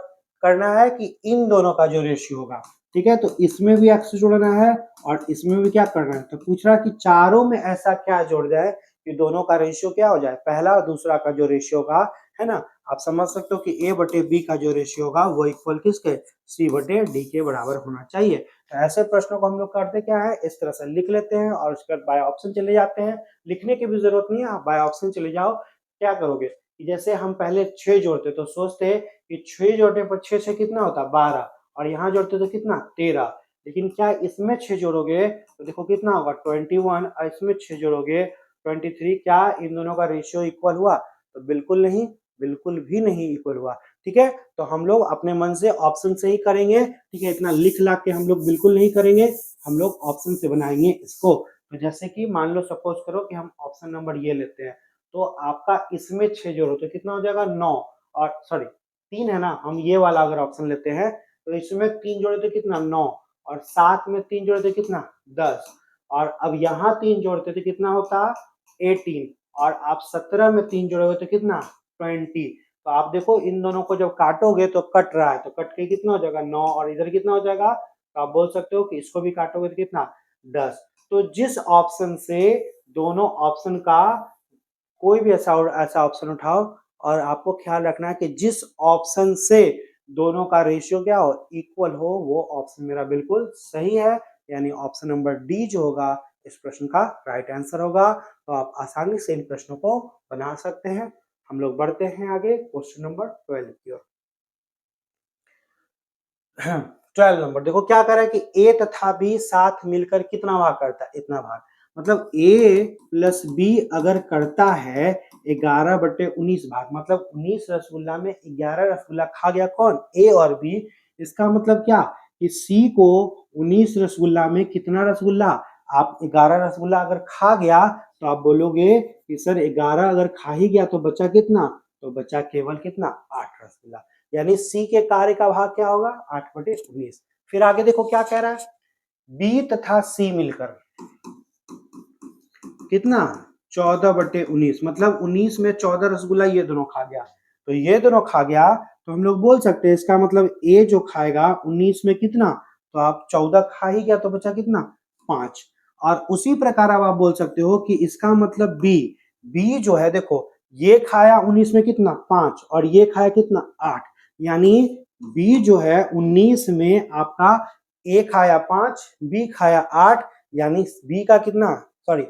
[SPEAKER 1] करना है कि इन दोनों का जो रेशियो होगा, ठीक है, तो इसमें भी x जोड़ना है और इसमें भी क्या करना है। तो पूछ रहा है कि चारों में ऐसा क्या जोड़ जाए कि दोनों का रेशियो क्या हो जाए, पहला और दूसरा का जो रेशियो होगा, है ना। आप समझ सकते हो कि a/b का जो रेशियो होगा वो इक्वल किसके, c/d के बराबर होना चाहिए। तो ऐसे प्रश्नों को हम लोग करते क्या है, इस तरह से लिख लेते हैं और उसके बाद बाय ऑप्शन चले जाते हैं। लिखने की भी जरूरत नहीं है, आप बाय ऑप्शन चले जाओ। क्या करोगे कि जैसे हम पहले 6 जोड़ते तो सोचते कि 6 जोड़ने पर 6 6 कितना होता 12, और यहाँ जोड़ते तो कितना 13, लेकिन क्या इसमें 6 जोड़ोगे तो देखो कितना होगा 21 और इसमें 6 जोड़ोगे 23। क्या इन दोनों का रेशियो इक्वल हुआ? तो बिल्कुल नहीं, बिल्कुल भी नहीं इक्वल हुआ। ठीक है, तो हम लोग अपने मन से ऑप्शन से ही करेंगे। ठीक है, इतना लिख ला के हम लोग बिल्कुल नहीं करेंगे, हम लोग ऑप्शन से बनाएंगे इसको। तो जैसे कि मान लो सपोज करो कि हम ऑप्शन नंबर ये लेते हैं, तो आपका इसमें 6 जोड़ो तो कितना हो जाएगा 9, और सॉरी 3 है ना, हम ये वाला अगर ऑप्शन लेते हैं तो इसमें 3 जोड़े तो कितना 9, और 7 में 3 जोड़े तो कितना 10, और अब यहाँ 3 जोड़ते तो कितना होता 18, और आप 17 में 3 जोड़ोगे तो कितना 20। तो आप देखो इन दोनों को जब काटोगे तो कट रहा है, तो कट के कितना हो जाएगा 9, और इधर कितना हो जाएगा, तो आप बोल सकते हो कि इसको भी काटोगे तो कितना 10। तो जिस ऑप्शन से दोनों ऑप्शन का कोई भी ऐसा ऑप्शन उठाओ, और आपको ख्याल रखना है कि जिस ऑप्शन से दोनों का रेशियो क्या हो इक्वल हो, वो ऑप्शन मेरा बिल्कुल सही है, यानी ऑप्शन नंबर डी जो होगा इस प्रश्न का राइट आंसर होगा। तो आप आसानी से इन प्रश्नों को बना सकते हैं। हम लोग बढ़ते हैं आगे क्वेश्चन नंबर 12 की ओर। 12 नंबर देखो क्या कर रहा है कि ए तथा बी साथ मिलकर कितना भाग करता है, इतना भाग। मतलब ए प्लस बी अगर करता है 11/19 भाग, मतलब 19 रसगुल्ला में 11 रसगुल्ला खा गया कौन, ए और बी। इसका मतलब क्या कि सी को 19 रसगुल्ला में कितना रसगुल्ला, आप 11 रसगुल्ला अगर खा गया तो आप बोलोगे कि सर 11 अगर खा ही गया तो बचा कितना, तो बचा केवल कितना 8 रसगुल्ला, यानी सी के कार्य का भाग क्या होगा 8/19। फिर आगे देखो क्या कह रहा है, बी तथा सी मिलकर कितना 14/19, मतलब 19 में 14 रसगुल्ला ये दोनों खा गया, तो ये दोनों खा गया तो हम लोग बोल सकते हैं इसका मतलब ए जो खाएगा 19 में कितना, तो आप 14 खा ही गया तो बचा कितना 5। और उसी प्रकार अब आप बोल सकते हो कि इसका मतलब बी, बी जो है देखो ये खाया 19 में कितना 5 और ये खाया कितना 8, यानी बी जो है 19 में आपका ए खाया 5 बी खाया 8, यानी बी का कितना सॉरी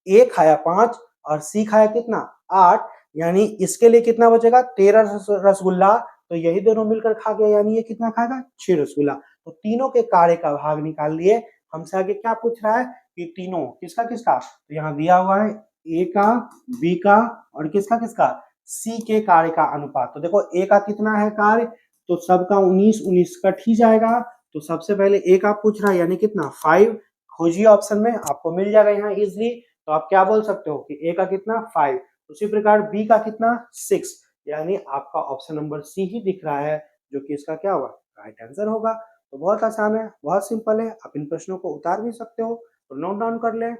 [SPEAKER 1] ए खाया 5 और सी खाया कितना 8, यानी इसके लिए कितना बचेगा 13 रसगुल्ला, तो यही दोनों मिलकर खा गया, यानी ये कितना खाएगा 6 रसगुल्ला। तो तीनों के कार्य का भाग निकाल लिए। हमसे आगे क्या पूछ रहा है कि तीनों किसका किसका, तो यहाँ दिया हुआ है ए का बी का और किसका किसका सी के कार्य का अनुपात। तो देखो ए का कितना है कार्य, तो सबका 19 19 कट ही जाएगा, तो सबसे पहले ए का पूछ रहा है यानी कितना 5, खोजिए ऑप्शन में आपको मिल जाएगा यहाँ इजिली। तो आप क्या बोल सकते हो कि ए का कितना 5, उसी प्रकार बी का कितना 6, यानी आपका ऑप्शन नंबर सी ही दिख रहा है जो कि इसका क्या होगा राइट आंसर होगा। तो बहुत आसान है, बहुत सिंपल है, आप इन प्रश्नों को उतार भी सकते हो तो नोट डाउन कर ले।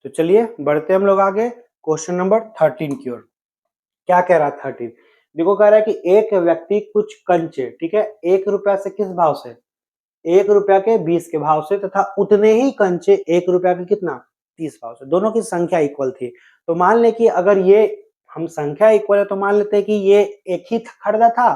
[SPEAKER 1] तो चलिए बढ़ते हम लोग आगे क्वेश्चन नंबर 13 की ओर। क्या कह रहा है 13, देखो कह रहा है कि एक व्यक्ति कुछ कंचे, ठीक है, 1 रुपया से किस भाव से, 1 रुपया के 20 के भाव से तथा उतने ही कंचे 1 रुपया के कितना 30 भाव से, दोनों की संख्या इक्वल थी। तो मान ले कि अगर ये हम संख्या इक्वल है तो मान लेते हैं कि ये एक ही खरीदा था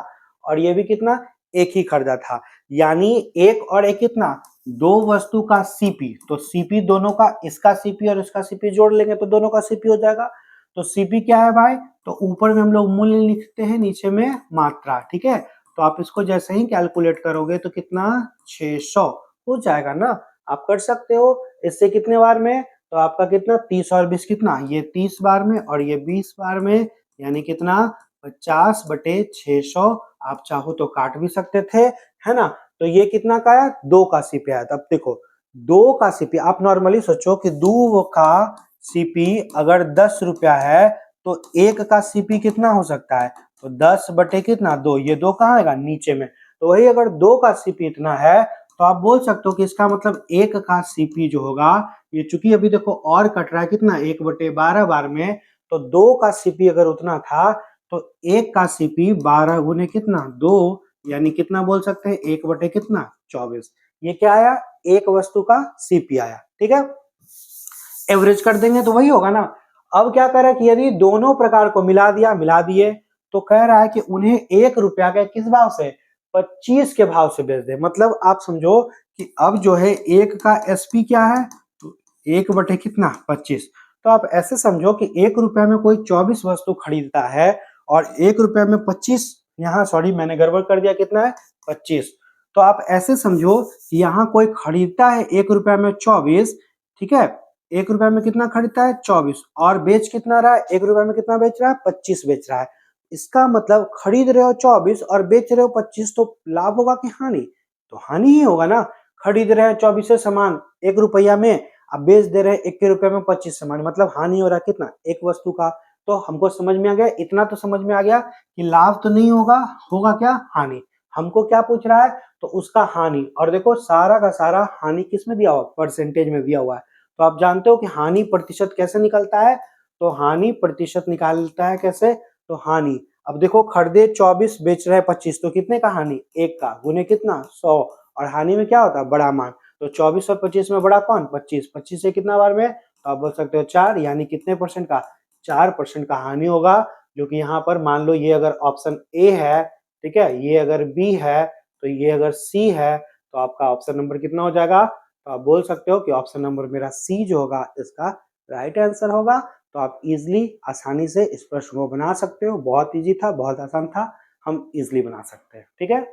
[SPEAKER 1] और ये भी कितना एक ही खरीदा था, यानी एक और एक कितना दो वस्तु का सीपी, तो सीपी दोनों का, इसका सीपी और इसका सीपी जोड़ लेंगे तो दोनों का सीपी हो जाएगा। तो सीपी क्या है भाई, तो ऊपर में हम लोग मूल्य लिखते हैं नीचे में मात्रा, ठीक है। तो आप इसको जैसे ही कैलकुलेट करोगे तो कितना 600 हो जाएगा ना, आप कर सकते हो इससे कितने बार में, तो आपका कितना 30 और 20 कितना, ये 30 बार में और ये 20 बार में, यानी कितना 50/600। आप चाहो तो काट भी सकते थे, है ना। तो ये कितना का आया 2 का सीपी आया। तब देखो 2 का सीपी, आप नॉर्मली सोचो कि 2 का सीपी अगर 10 रुपया है तो 1 का सीपी कितना हो सकता है, तो 10 बटे कितना 2, ये 2 कहाँ आएगा नीचे में, तो वही अगर 2 का सीपी इतना है तो आप बोल सकते हो कि इसका मतलब 1 का सीपी जो होगा, ये चूंकि अभी देखो और कट रहा है कितना 1/12 बार में, तो 2 का सीपी अगर उतना था तो 1 का सीपी 12 गुने कितना 2, यानी कितना बोल सकते हैं 1 बटे कितना 24। ये क्या आया, एक वस्तु का सीपी आया, ठीक है। एवरेज कर देंगे तो वही होगा ना। अब क्या कर रहा है कि यदि दोनों प्रकार को मिला दिए तो कह रहा है कि उन्हें 1 रुपया के किस भाव से 25 के भाव से बेच दे। मतलब आप समझो कि अब जो है एक का एसपी क्या है, तो 1 बटे कितना 25। तो आप ऐसे समझो कि 1 रुपया में कोई 24 वस्तु खरीदता है और 1 रुपया में 25 यहाँ सॉरी मैंने गड़बड़ कर दिया, कितना है 25। तो आप ऐसे समझो कि यहाँ कोई खरीदता है 1 रुपया में 24, ठीक है, 1 रुपया में कितना खरीदता है 24, और बेच कितना रहा है 1 रुपया में कितना बेच रहा है 25 बेच रहा है। इसका मतलब खरीद रहे हो 24 और बेच रहे हो 25, तो लाभ होगा कि हानि? तो हानि ही होगा ना। खरीद रहे हैं 24 से सामान 1 रुपया में, अब बेच दे रहे हैं 1 रुपये में 25 सामान, मतलब हानि हो रहा है कितना, एक वस्तु का। तो हमको समझ में आ गया, इतना तो समझ में आ गया कि लाभ तो नहीं होगा, होगा क्या, हानि। हमको क्या पूछ रहा है, तो उसका हानि। और देखो सारा का सारा हानि किस में दिया हुआ, परसेंटेज में दिया हुआ है। तो आप जानते हो कि हानि प्रतिशत कैसे निकलता है, तो हानि प्रतिशत निकालता है कैसे, तो हानि। अब देखो खरीदे 24 बेच रहे 25, तो कितने का हानि, एक का, गुने कितना 100, और हानि में क्या होता है, बड़ा मान। तो 24 और 25 में बड़ा कौन, 25, 25 से कितना बार में, तो आप बोल सकते हो 4, यानी कितने परसेंट का, 4% का हानि होगा। जो कि यहाँ पर मान लो ये अगर ऑप्शन ए है, ठीक है, ये अगर बी है, तो ये अगर सी है, तो आपका ऑप्शन नंबर कितना हो जाएगा, तो आप बोल सकते हो कि ऑप्शन नंबर मेरा सी जो होगा इसका राइट आंसर होगा। तो आप इजिली आसानी से इस प्रश्न को बना सकते हो, बहुत इजी था, बहुत आसान था, हम इजिली बना सकते हैं, ठीक है।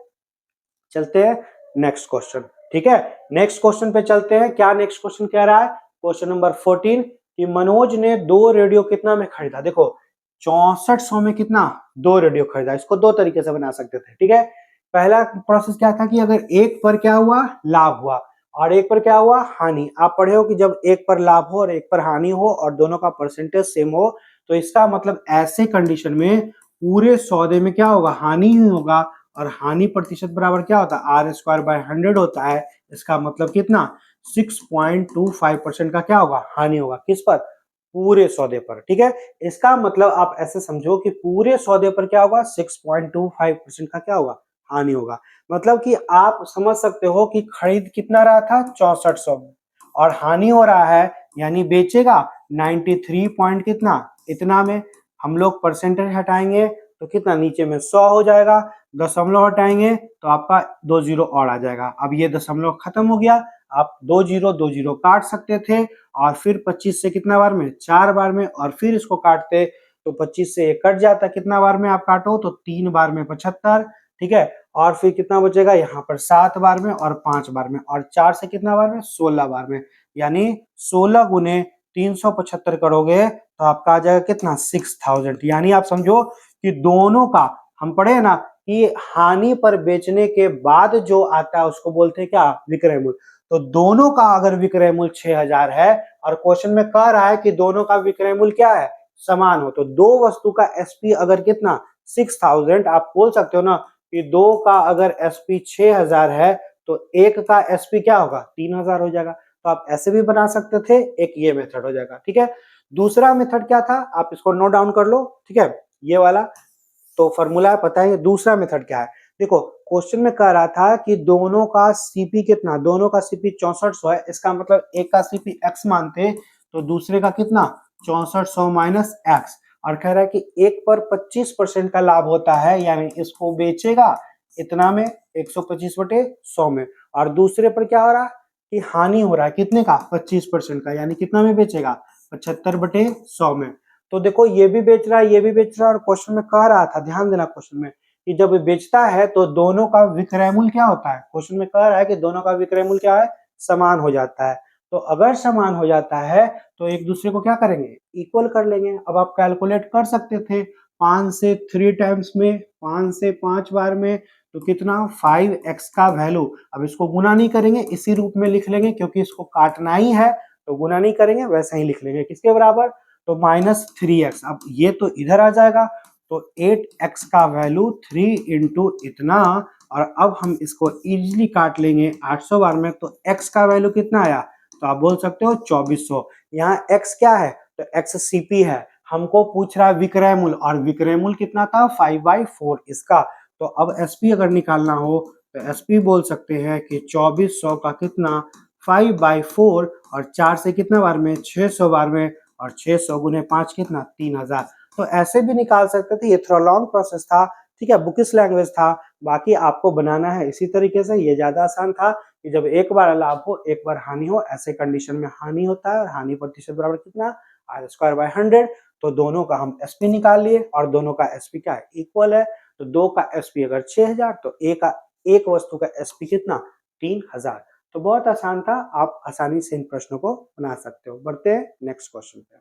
[SPEAKER 1] चलते हैं नेक्स्ट क्वेश्चन, ठीक है, नेक्स्ट क्वेश्चन पे चलते हैं। क्या नेक्स्ट क्वेश्चन कह रहा है, क्वेश्चन नंबर 14 कि मनोज ने 2 रेडियो कितना में खरीदा। देखो 6400 में कितना, 2 रेडियो खरीदा। इसको दो तरीके से बना सकते थे, ठीक है। पहला प्रोसेस क्या था कि अगर एक पर क्या हुआ, लाभ हुआ, और एक पर क्या हुआ, हानि। आप पढ़े हो कि जब एक पर लाभ हो और एक पर हानि हो और दोनों का परसेंटेज सेम हो, तो इसका मतलब ऐसे कंडीशन में पूरे सौदे में क्या होगा, हानि ही होगा। और हानि प्रतिशत बराबर क्या होता है, आर स्क्वायर बाय 100 होता है। इसका मतलब कितना, 6.25% का क्या होगा, हानि होगा। किस पर, पूरे सौदे पर, ठीक है। इसका मतलब आप ऐसे समझो कि पूरे सौदे पर क्या होगा, 6.25% का क्या होगा, हानि होगा। मतलब कि आप समझ सकते हो कि खरीद कितना रहा था 6400 में, और हानि हो रहा है यानी बेचेगा 93 पॉइंट कितना, इतना में। हम लोग परसेंटेज हटाएंगे तो कितना, नीचे में 100 हो जाएगा, दशमलव हटाएंगे तो आपका 2 जीरो और आ जाएगा। अब ये दशमलव खत्म हो गया, आप 2 जीरो काट सकते थे, और फिर 25 से कितना बार में, 4 बार में, और फिर इसको काटते तो 25 से ये कट जाता, कितना बार में आप काटो, तो 3 बार में 75, ठीक है। और फिर कितना बचेगा यहाँ पर 7 बार में और 5 बार में, और 4 से कितना बार में, 16 बार में, यानी 16 गुने 375 करोगे तो आपका आ जाएगा कितना, 6000। यानी आप समझो कि दोनों का, हम पढ़े ना कि हानि पर बेचने के बाद जो आता है उसको बोलते हैं क्या, विक्रय मूल्य। तो दोनों का अगर विक्रय मूल्य 6000 है, और क्वेश्चन में कह रहा है कि दोनों का विक्रय मूल्य क्या है, समान हो, तो दो वस्तु का एसपी अगर कितना 6000, आप बोल सकते हो ना कि दो का अगर एसपी 6000 है तो एक का एसपी क्या होगा, 3000 हो जाएगा। तो आप ऐसे भी बना सकते थे, एक ये मेथड हो जाएगा, ठीक है। दूसरा मेथड क्या था, आप इसको नोट डाउन कर लो, ठीक है, ये वाला तो फॉर्मूला पता है। दूसरा मेथड क्या है, देखो क्वेश्चन में कह रहा था कि दोनों का सीपी कितना, दोनों का सीपी 6400 है, इसका मतलब एक का सीपी एक्स मानते तो दूसरे का कितना 6400 माइनस एक्स, और कह रहा है कि एक पर 25% का लाभ होता है, यानी इसको बेचेगा इतना में 125 बटे 100 में, और दूसरे पर क्या हो रहा है कि हानि हो रहा है, कितने का 25% का, यानी कितना में बेचेगा 75 बटे 100 में। तो देखो ये भी बेच रहा है, ये भी बेच रहा है, और क्वेश्चन में कह रहा था, ध्यान देना क्वेश्चन में, कि जब बेचता है तो दोनों का विक्रय मूल्य क्या होता है, क्वेश्चन में कह रहा है कि दोनों का विक्रय मूल्य क्या है, समान हो जाता है। तो अगर समान हो जाता है तो एक दूसरे को क्या करेंगे, इक्वल कर लेंगे। अब आप कैलकुलेट कर सकते थे, 5 से 3 टाइम्स में, 5 से 5 बार में, तो कितना 5x का वैल्यू। अब इसको गुना नहीं करेंगे, इसी रूप में लिख लेंगे, क्योंकि इसको काटना ही है तो गुना नहीं करेंगे, वैसा ही लिख लेंगे, किसके बराबर, तो -3x। अब ये तो इधर आ जाएगा, तो 8x का वैल्यू 3 इंटू इतना, और अब हम इसको इजीली काट लेंगे 800 बार में, तो x का वैल्यू कितना आया, तो आप बोल सकते हो 2400। यहाँ x क्या है, तो x सीपी है, हमको पूछ रहा है विक्रय मूल्य, और विक्रय मूल्य कितना था 5/4 इसका। तो अब एसपी अगर निकालना हो तो एसपी बोल सकते हैं कि 2400 का कितना 5/4, और 4 से कितना बार में 600 बार में, और 600 गुने 5 कितना 3000। तो ऐसे भी निकाल सकते थे, ये थोड़ा लॉन्ग प्रोसेस था, ठीक है, बुकिश लैंग्वेज था। बाकी आपको बनाना है इसी तरीके से, ये ज्यादा आसान था कि जब एक बार लाभ हो एक बार हानि हो, ऐसे कंडीशन में हानि होता है, और हानि प्रतिशत बराबर कितना, आर स्क्वायर बाय 100। तो दोनों का हम एसपी निकाल लिए, और दोनों का एसपी क्या है, इक्वल है। तो 2 का एसपी अगर 6000 तो एक वस्तु का एसपी कितना 3000। तो बहुत आसान था, आप आसानी से इन प्रश्नों को बना सकते हो। बढ़ते हैं नेक्स्ट क्वेश्चन पे।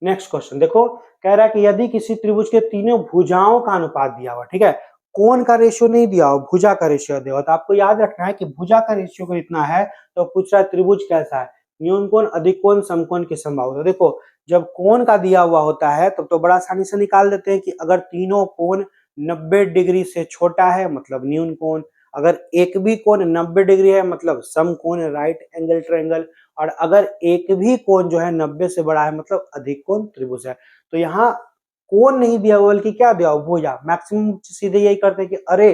[SPEAKER 1] नेक्स्ट क्वेश्चन देखो, कह रहा है कि यदि किसी त्रिभुज के तीनों भुजाओं का अनुपात दिया हुआ, ठीक है, कोण का रेशियो नहीं दिया हो, भुजा का रेशियो दिया हो, तो आपको याद रखना है कि भुजा का रेशियो को इतना है तो पूछ रहा है त्रिभुज कैसा है, न्यून कोण, अधिक कोण, समकोण की संभावना। तो देखो जब कोण का दिया हुआ होता है तब तो बड़ा आसानी से निकाल देते हैं कि अगर तीनों कोण 90 डिग्री से छोटा है मतलब न्यून कोण, अगर एक भी कोण 90 डिग्री है मतलब समकोण, राइट एंगल ट्रायंगल, और अगर एक भी कोण जो है 90 से बड़ा है मतलब अधिक कोण त्रिभुज है। तो यहाँ कोण नहीं दिया हुआ बल्कि क्या दिया हुआ, भुजा। मैक्सिमम सीधे यही करते हैं कि अरे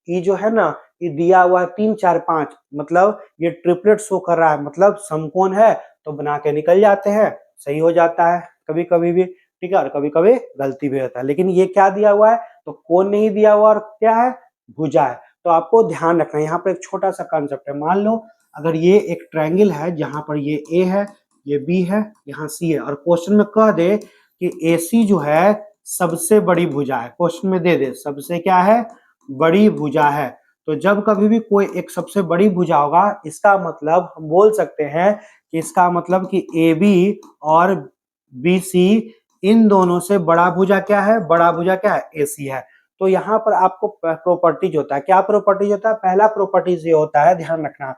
[SPEAKER 1] ये जो है ना ये दिया हुआ है 3 4 5 मतलब ये ट्रिपलेट शो कर रहा है मतलब समकोण है, तो बना के निकल जाते हैं, सही हो जाता है कभी कभी भी, ठीक है, और कभी कभी गलती भी होता है। लेकिन ये क्या दिया हुआ है, तो कोण नहीं दिया हुआ और क्या है, भुजा है। तो आपको ध्यान रखना है, यहाँ पर एक छोटा सा कॉन्सेप्ट है। मान लो अगर ये एक ट्रायंगल है जहां पर ये ए है, ये बी है, यहाँ सी है, और क्वेश्चन में कह दे कि AC जो है सबसे बड़ी भुजा है, क्वेश्चन में दे दे सबसे क्या है, बड़ी भुजा है। तो जब कभी भी कोई एक सबसे बड़ी भुजा होगा इसका मतलब हम बोल सकते हैं कि इसका मतलब कि AB और BC इन दोनों से बड़ा भुजा क्या है, बड़ा भुजा क्या है, AC है। तो यहाँ पर आपको प्रॉपर्टीज होता है, क्या प्रॉपर्टीज होता है, पहला प्रॉपर्टीज ये होता है, ध्यान रखना,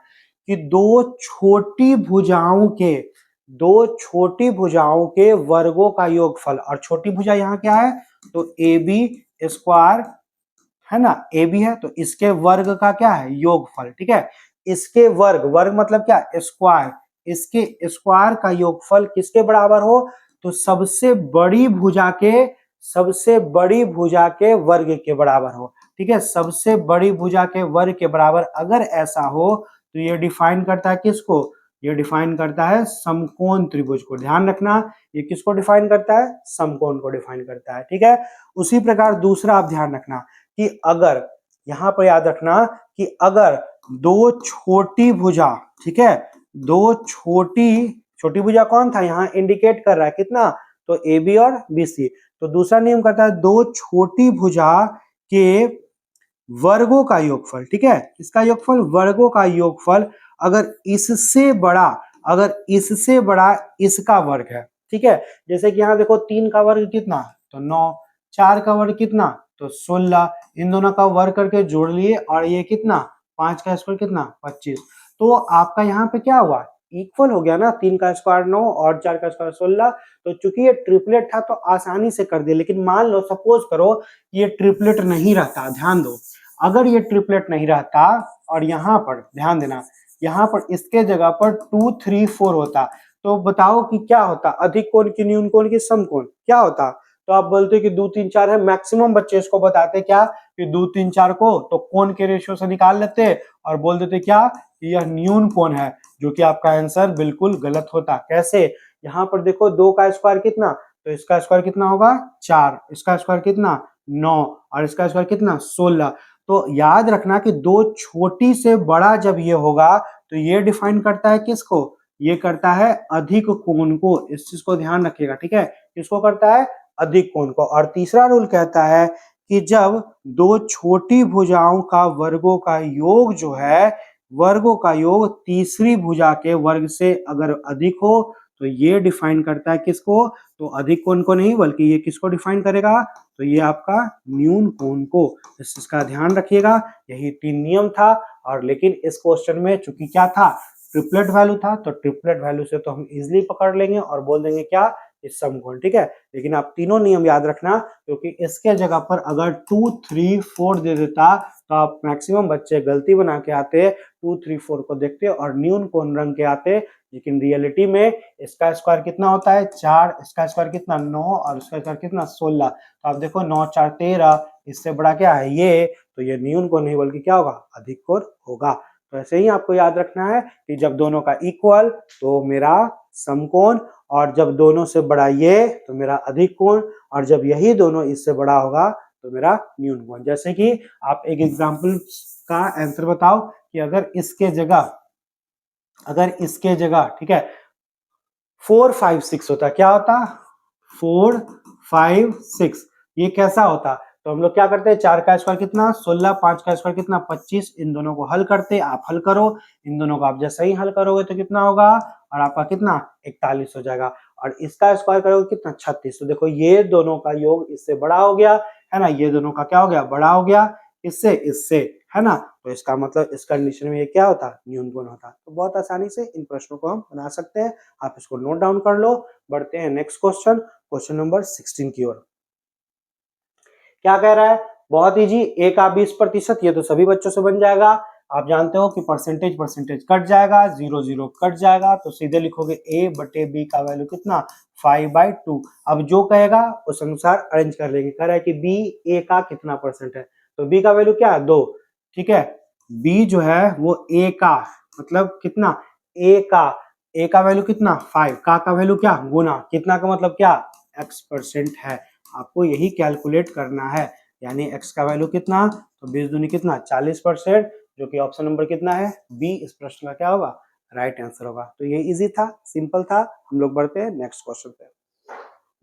[SPEAKER 1] कि दो छोटी भुजाओं के वर्गों का योगफल, और छोटी भुजा यहाँ क्या है, तो AB स्क्वायर है ना, AB है तो इसके वर्ग का क्या है, योगफल, ठीक है। इसके वर्ग, वर्ग मतलब क्या, स्क्वायर, इसके स्क्वायर का योगफल किसके बराबर हो, तो सबसे बड़ी भुजा के वर्ग के बराबर हो, ठीक है। सबसे बड़ी भुजा के वर्ग के बराबर अगर ऐसा हो तो ये डिफाइन करता है किसको, ये डिफाइन करता है समकोण त्रिभुज को। ध्यान रखना ये किसको डिफाइन करता है, समकोण को डिफाइन करता है, ठीक है। उसी प्रकार दूसरा आप ध्यान रखना कि अगर, यहां पर याद रखना कि अगर दो छोटी भुजा, ठीक है, दो छोटी भुजा कौन था, यहाँ इंडिकेट कर रहा है कितना, तो AB और BC। तो दूसरा नियम कहता है दो छोटी भुजा के वर्गों का योगफल, ठीक है, इसका योगफल, वर्गों का योगफल अगर इससे बड़ा इसका वर्ग है, ठीक है। जैसे कि यहाँ देखो 3 का वर्ग कितना, तो 9, 4 का वर्ग कितना, तो 16, इन दोनों का वर्ग करके जोड़ लिए, और ये कितना, 5 का स्क्वायर कितना, 25। तो आपका यहाँ पे क्या हुआ, इक्वल हो गया ना, 3 का स्क्वायर 9 और 4 का स्क्वायर 16। तो चूंकि ये ट्रिपलेट था तो आसानी से कर दिया, लेकिन मान लो सपोज करो ये ट्रिपलेट नहीं रहता, ध्यान दो, अगर ये ट्रिपलेट नहीं रहता और यहाँ पर ध्यान देना, यहाँ पर इसके जगह पर 2 3 4 होता, तो बताओ कि क्या होता, अधिक कोण की न्यून कोण की समकोण क्या होता। तो आप बोलते कि 2 3 4 है, मैक्सिमम बच्चे इसको बताते क्या कि 2 3 4 को तो कोण के रेशियो से निकाल लेते और बोल देते क्या कि यह न्यून कोण है, जो कि आपका आंसर बिल्कुल गलत होता। कैसे, यहाँ पर देखो 2 का स्क्वायर कितना, तो इसका स्क्वायर कितना होगा 4, इसका स्क्वायर कितना 9, और इसका स्क्वायर कितना 16। तो याद रखना कि दो छोटी से बड़ा जब ये होगा तो ये डिफाइन करता है किसको, ये करता है अधिक कोण को, इस चीज को ध्यान रखिएगा, ठीक है, किसको करता है, अधिक कोण को। और तीसरा रूल कहता है कि जब दो छोटी भुजाओं का वर्गों का योग जो है, वर्गों का योग तीसरी भुजा के वर्ग से अगर अधिक हो तो ये डिफाइन करता है किसको, तो अधिक कोण को नहीं बल्कि ये किसको डिफाइन करेगा, तो ये आपका न्यून कोण को। इस चीज का ध्यान रखिएगा, यही 3 नियम था। और लेकिन इस क्वेश्चन में चूंकि क्या था, ट्रिपलेट वैल्यू था, तो ट्रिपलेट वैल्यू से तो हम इजिली पकड़ लेंगे और बोल देंगे क्या, इस समकोण, ठीक है। लेकिन आप तीनों नियम याद रखना, क्योंकि इसके जगह पर अगर 2 3 4 दे देता तो आप मैक्सिमम बच्चे गलती बना के आते, 2 3 4 को देखते और न्यून कोण रंग के आते। लेकिन रियलिटी में इसका स्क्वायर कितना होता है 4, इसका स्क्वायर कितना 9, और इसका स्क्वायर कितना 16। तो आप देखो 9 4 13, इससे बड़ा क्या है ये, तो ये न्यून कोण नहीं बल्कि क्या होगा, अधिक कोण होगा। तो ऐसे ही आपको याद रखना है कि जब दोनों का इक्वल तो मेरा समकोण, और जब दोनों से बड़ा ये तो मेरा अधिक कोण, और जब यही दोनों इससे बड़ा होगा तो मेरा न्यून कोण। जैसे कि आप एक एग्जांपल का आंसर बताओ कि अगर इसके जगह ठीक है 4 5 6 होता, क्या होता 4 5 6। ये कैसा होता? तो हम लोग क्या करते हैं, 4 का स्क्वायर कितना 16, 5 का स्क्वायर कितना 25। इन दोनों को हल करते, आप हल करो, इन दोनों को आप जैसे ही हल करोगे तो कितना होगा, और आपका कितना 41 हो जाएगा। और इसका स्क्वायर करोगे कितना 36। तो देखो ये दोनों का योग इससे बड़ा हो गया है ना, ये दोनों का क्या हो गया, बड़ा हो गया इससे इससे, है ना। तो इसका मतलब इस कंडीशन में ये क्या होता, न्यून गुण होता। तो बहुत आसानी से इन प्रश्नों को हम बना सकते हैं, आप इसको नोट डाउन कर लो। बढ़ते हैं नेक्स्ट क्वेश्चन, क्वेश्चन नंबर 16 की ओर। क्या कह रहा है, बहुत इजी, a का 20%, ये तो सभी बच्चों से बन जाएगा। आप जानते हो कि परसेंटेज परसेंटेज कट जाएगा, 0 0 कट जाएगा, तो सीधे लिखोगे a बटे b का वैल्यू कितना 5/2। अब जो कहेगा उस अनुसार अरेंज कर लेंगे। कह रहा है कि b a का कितना परसेंट है, तो b का वैल्यू क्या है 2, ठीक है। b जो है वो a का मतलब कितना, a का वैल्यू कितना 5, का वैल्यू क्या गुना, कितना का मतलब क्या x% है। आपको यही कैलकुलेट करना है, यानी x का वैल्यू कितना, तो 20 दूनी कितना 40%, जो कि ऑप्शन नंबर कितना है बी इस प्रश्न का क्या होगा, राइट आंसर होगा। तो ये इजी था, सिंपल था। हम लोग बढ़ते हैं नेक्स्ट क्वेश्चन पे।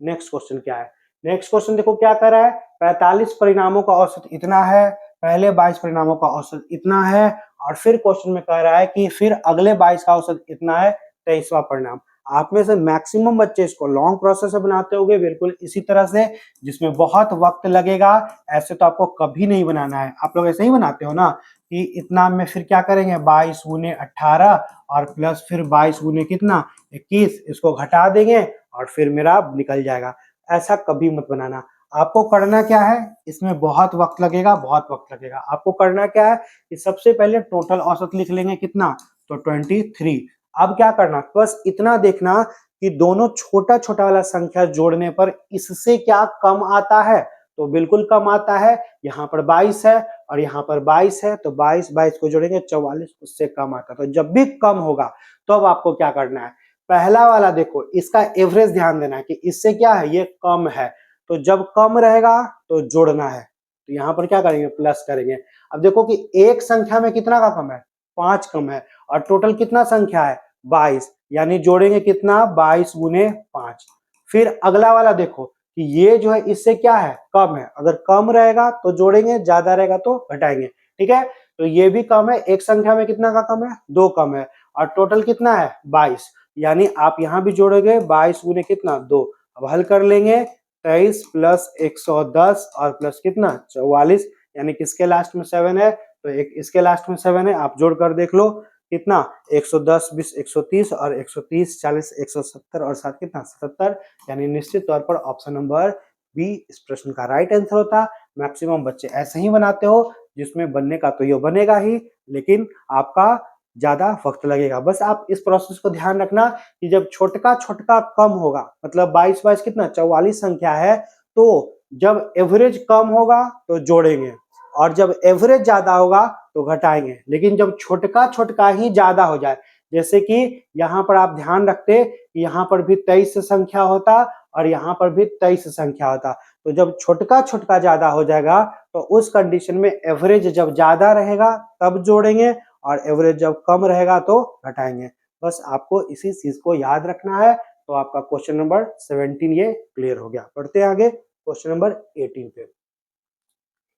[SPEAKER 1] नेक्स्ट क्वेश्चन क्या है, नेक्स्ट क्वेश्चन देखो क्या कर रहा है, 45 परिणामों का औसत इतना है, पहले 22 परिणामों का औसत इतना है, और फिर क्वेश्चन में कह रहा है कि फिर अगले 22 का औसत इतना है, 23वां परिणाम। आप में से मैक्सिमम बच्चे इसको लॉन्ग प्रोसेस से बनाते होंगे, बिल्कुल इसी तरह से, जिसमें बहुत वक्त लगेगा। ऐसे तो आपको कभी नहीं बनाना है, आप लोग ऐसे ही बनाते हो ना कि इतना में फिर क्या करेंगे 22 गुने 18 और प्लस फिर 22 गुने कितना 21, इसको घटा देंगे और फिर मेरा निकल जाएगा। ऐसा कभी मत बनाना। आपको करना क्या है, इसमें बहुत वक्त लगेगा, बहुत वक्त लगेगा। आपको करना क्या है कि सबसे पहले टोटल औसत लिख लेंगे कितना, तो 23। अब क्या करना, बस इतना देखना कि दोनों छोटा छोटा वाला संख्या जोड़ने पर इससे क्या कम आता है, तो बिल्कुल कम आता है। यहाँ पर 22 है और यहाँ पर 22 है, तो 22 22 को जोड़ेंगे 44, उससे कम आता है। तो जब भी कम होगा तो अब आपको क्या करना है, पहला वाला देखो इसका एवरेज ध्यान देना है कि इससे क्या है, ये कम है, तो जब कम रहेगा तो जोड़ना है, तो यहाँ पर क्या करेंगे प्लस करेंगे। अब देखो कि एक संख्या में कितना का कम है, 5 कम है, और टोटल कितना संख्या है 22, यानी जोड़ेंगे कितना 22 गुने 5। फिर अगला वाला देखो कि ये जो है इससे क्या है कम है, अगर कम रहेगा तो जोड़ेंगे, ज्यादा रहेगा तो घटाएंगे, ठीक है। तो ये भी कम है, एक संख्या में कितना का कम है 2 कम है, और टोटल कितना है 22, यानी आप यहां भी जोड़ोगे 22 गुने कितना 2। अब हल कर लेंगे, 23 प्लस 110 और प्लस कितना 44, यानी किसके लास्ट में 7 है, तो एक इसके लास्ट में 7 है, आप जोड़ कर देख लो कितना 110 20 130 और 130 40 170 और 7 कितना 77, यानी निश्चित तौर पर ऑप्शन नंबर बी इस प्रश्न का राइट आंसर होता। मैक्सिमम बच्चे ऐसे ही बनाते हो, जिसमें बनने का तो ये बनेगा ही, लेकिन आपका ज्यादा वक्त लगेगा। बस आप इस प्रोसेस को ध्यान रखना कि जब छोटका छोटका कम होगा, मतलब 22 22 कितना 44 संख्या है, तो जब एवरेज कम होगा तो जोड़ेंगे, और जब एवरेज ज्यादा होगा तो घटाएंगे। लेकिन जब छोटका छोटका ही ज्यादा हो जाए, जैसे कि यहाँ पर आप ध्यान रखते कि यहाँ पर भी 23 संख्या होता और यहाँ पर भी 23 संख्या होता, तो जब छोटका छोटका ज्यादा हो जाएगा तो उस कंडीशन में एवरेज जब ज्यादा रहेगा तब जोड़ेंगे, और एवरेज जब कम रहेगा तो घटाएंगे। बस आपको इसी चीज को याद रखना है। तो आपका क्वेश्चन नंबर 17 ये क्लियर हो गया। बढ़ते हैं आगे क्वेश्चन नंबर 18 पे।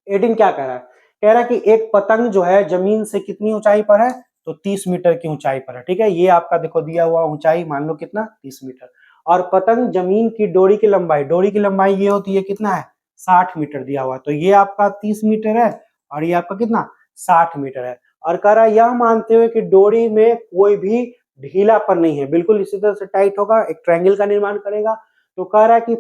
[SPEAKER 1] 18 क्या कह रहा है, कह रहा है कि एक पतंग जो है जमीन से कितनी ऊंचाई पर है, तो 30 मीटर की ऊंचाई पर है, ठीक है। ये आपका देखो दिया हुआ ऊंचाई मान लो कितना 30 मीटर, और पतंग जमीन की डोरी की लंबाई ये होती है कितना है 60 मीटर दिया हुआ, तो ये आपका 30 मीटर है और ये आपका कितना 60 मीटर है। और कह रहा है यह मानते हुए कि डोरी में कोई भी ढीलापन नहीं है, बिल्कुल इसी तरह से टाइट होगा, एक ट्रायंगल का निर्माण करेगा। तो कह रहा है कि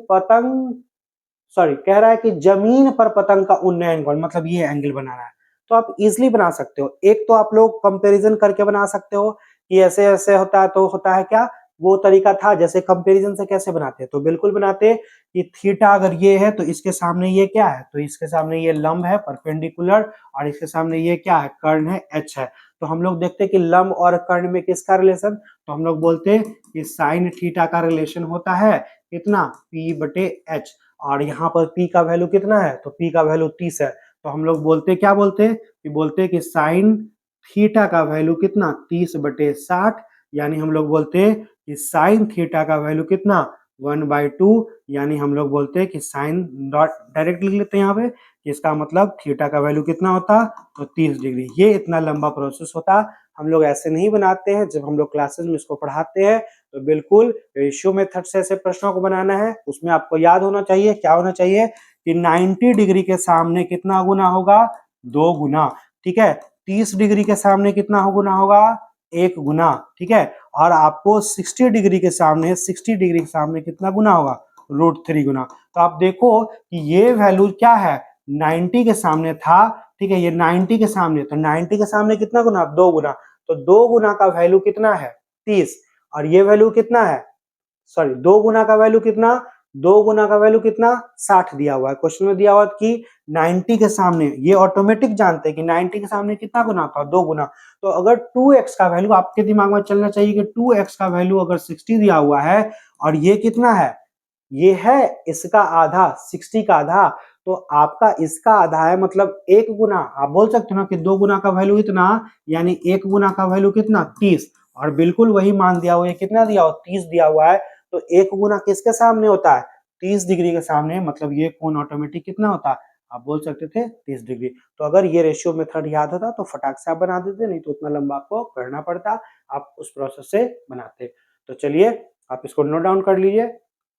[SPEAKER 1] कह रहा है कि जमीन पर पतंग का उन्नयन कोण, मतलब ये एंगल बनाना है। तो आप इजिली बना सकते हो। एक तो आप लोग कंपैरिजन करके बना सकते हो कि ऐसे ऐसे होता है, तो होता है क्या, वो तरीका था जैसे कंपैरिजन से कैसे बनाते हैं, तो बिल्कुल बनाते कि थीटा अगर ये है तो इसके सामने ये क्या है, तो इसके सामने ये लंब है परपेंडिकुलर, और इसके सामने ये क्या है कर्ण है एच है। तो हम लोग देखते हैं कि लंब और कर्ण में किसका रिलेशन, तो हम लोग बोलते हैं कि साइन थीटा का रिलेशन होता है कितना p बटे एच, और यहाँ पर p का वैल्यू कितना है, तो p का वैल्यू 30 है। तो हम लोग बोलते क्या बोलते हैं कि बोलते हैं कि साइन थीटा का वैल्यू कितना 30 बटे 60, यानी हम लोग बोलते हैं कि साइन थीटा का वैल्यू कितना 1/2, यानी हम लोग बोलते हैं कि साइन डॉट डायरेक्ट लिख लेते हैं यहाँ पे कि इसका मतलब थीटा का वैल्यू कितना होता, तो 30 डिग्री। ये इतना लंबा प्रोसेस होता, हम लोग ऐसे नहीं बनाते हैं। जब हम लोग क्लासेस में इसको पढ़ाते हैं तो बिल्कुल रेशियो मेथड से ऐसे प्रश्नों को बनाना है। उसमें आपको याद होना चाहिए, क्या होना चाहिए कि 90 डिग्री के सामने कितना गुना होगा, 2 गुना, ठीक है। 30 डिग्री के सामने कितना गुना होगा, 1 गुना, ठीक है। और आपको 60 डिग्री के सामने, 60 डिग्री के सामने कितना गुना होगा, √3 गुना। तो आप देखो कि ये वैल्यू क्या है, 90 के सामने था, ठीक है। ये 90 के सामने, तो 90 के सामने कितना गुना, 2 गुना। तो 2 गुना का वैल्यू कितना है, 30। और ये वैल्यू कितना है, सॉरी 2 गुना का वैल्यू कितना, 2 गुना का वैल्यू कितना, 60 दिया हुआ है। क्वेश्चन में दिया हुआ है कि 90 के सामने, ये ऑटोमेटिक जानते हैं कि 90 के सामने कितना गुना होता है, 2 गुना। तो अगर 2x का वैल्यू आपके दिमाग में चलना चाहिए कि 2x का वैल्यू अगर 60 दिया हुआ है और ये कितना है, ये है इसका आधा, 60 का आधा, तो आपका इसका आधा है, मतलब 1 गुना। आप बोल सकते हो ना कि 2 गुना का वैल्यू इतना, यानी 1 गुना का वैल्यू कितना, 30। और बिल्कुल वही मान दिया हुआ है, कितना दिया हुआ, 30 दिया हुआ है। तो 1 गुना किसके सामने होता है, 30 डिग्री के सामने, मतलब ये कोण ऑटोमेटिक कितना होता है, आप बोल सकते थे 30 डिग्री। तो अगर ये रेशियो मेथड याद होता तो फटाक से आप बना देते, नहीं तो उतना लंबा आपको करना पड़ता, आप उस प्रोसेस से बनाते। तो चलिए आप इसको नोट डाउन कर लीजिए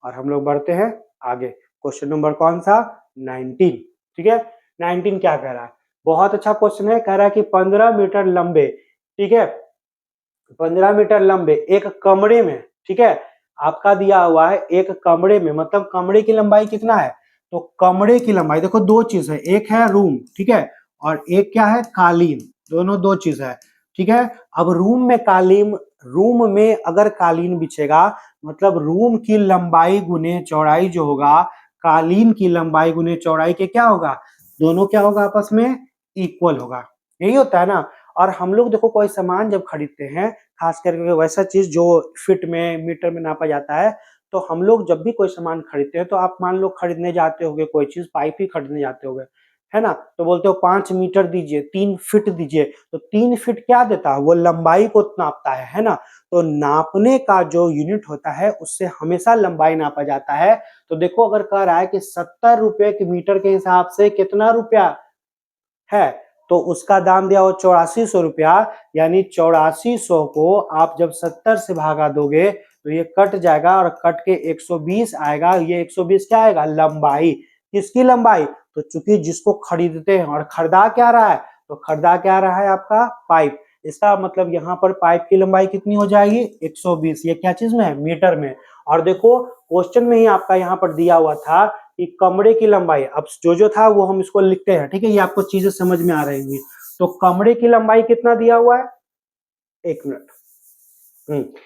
[SPEAKER 1] और हम लोग बढ़ते हैं आगे। क्वेश्चन नंबर कौन सा, 19, ठीक है। 19 क्या कह रहा है, बहुत अच्छा क्वेश्चन है। कह रहा है कि 15 मीटर लंबे, ठीक है, 15 मीटर लंबे एक कमरे में, ठीक है, आपका दिया हुआ है एक कमरे में, मतलब कमरे की लंबाई कितना है, तो कमरे की लंबाई देखो दो चीज है, एक है रूम, ठीक है, और एक क्या है, कालीन, दोनों दो चीज है, ठीक है। अब रूम में कालीन, रूम में अगर कालीन बिछेगा, मतलब रूम की लंबाई गुने चौड़ाई जो होगा, कालीन की लंबाई गुने चौड़ाई के क्या होगा, दोनों क्या होगा, आपस में इक्वल होगा। यही होता है ना। और हम लोग देखो कोई सामान जब खरीदते हैं, खास करके वैसा चीज जो फीट में, मीटर में नापा जाता है, तो हम लोग जब भी कोई सामान खरीदते हैं, तो आप मान लो खरीदने जाते होगे कोई चीज, पाइप ही खरीदने जाते होगे, है ना, तो बोलते हो 5 मीटर दीजिए, 3 फीट दीजिए, तो 3 फीट क्या देता है, वो लंबाई को नापता है ना। तो नापने का जो यूनिट होता है उससे हमेशा लंबाई नापा जाता है। तो देखो अगर कह रहा है कि 70 रुपए के मीटर के हिसाब से कितना रुपया है, तो उसका दाम दिया हो 8400 रुपया, यानी 8400 को आप जब 70 से भागा दोगे तो ये कट जाएगा और कट के 120 आएगा। ये 120 क्या आएगा, लंबाई, किसकी लंबाई, तो चूंकि जिसको खरीदते हैं, और खरीदा क्या रहा है, तो खरीदा क्या रहा है, आपका पाइप। इसका मतलब यहाँ पर पाइप की लंबाई कितनी हो जाएगी, 120। ये क्या चीज में है, मीटर में। और देखो क्वेश्चन में ही आपका यहाँ पर दिया हुआ था कि कमरे की लंबाई, अब जो था वो हम इसको लिखते हैं, ठीक है, ये आपको चीजें समझ में आ रही होंगी। तो कमरे की लंबाई कितना दिया हुआ है, 1 मिनट,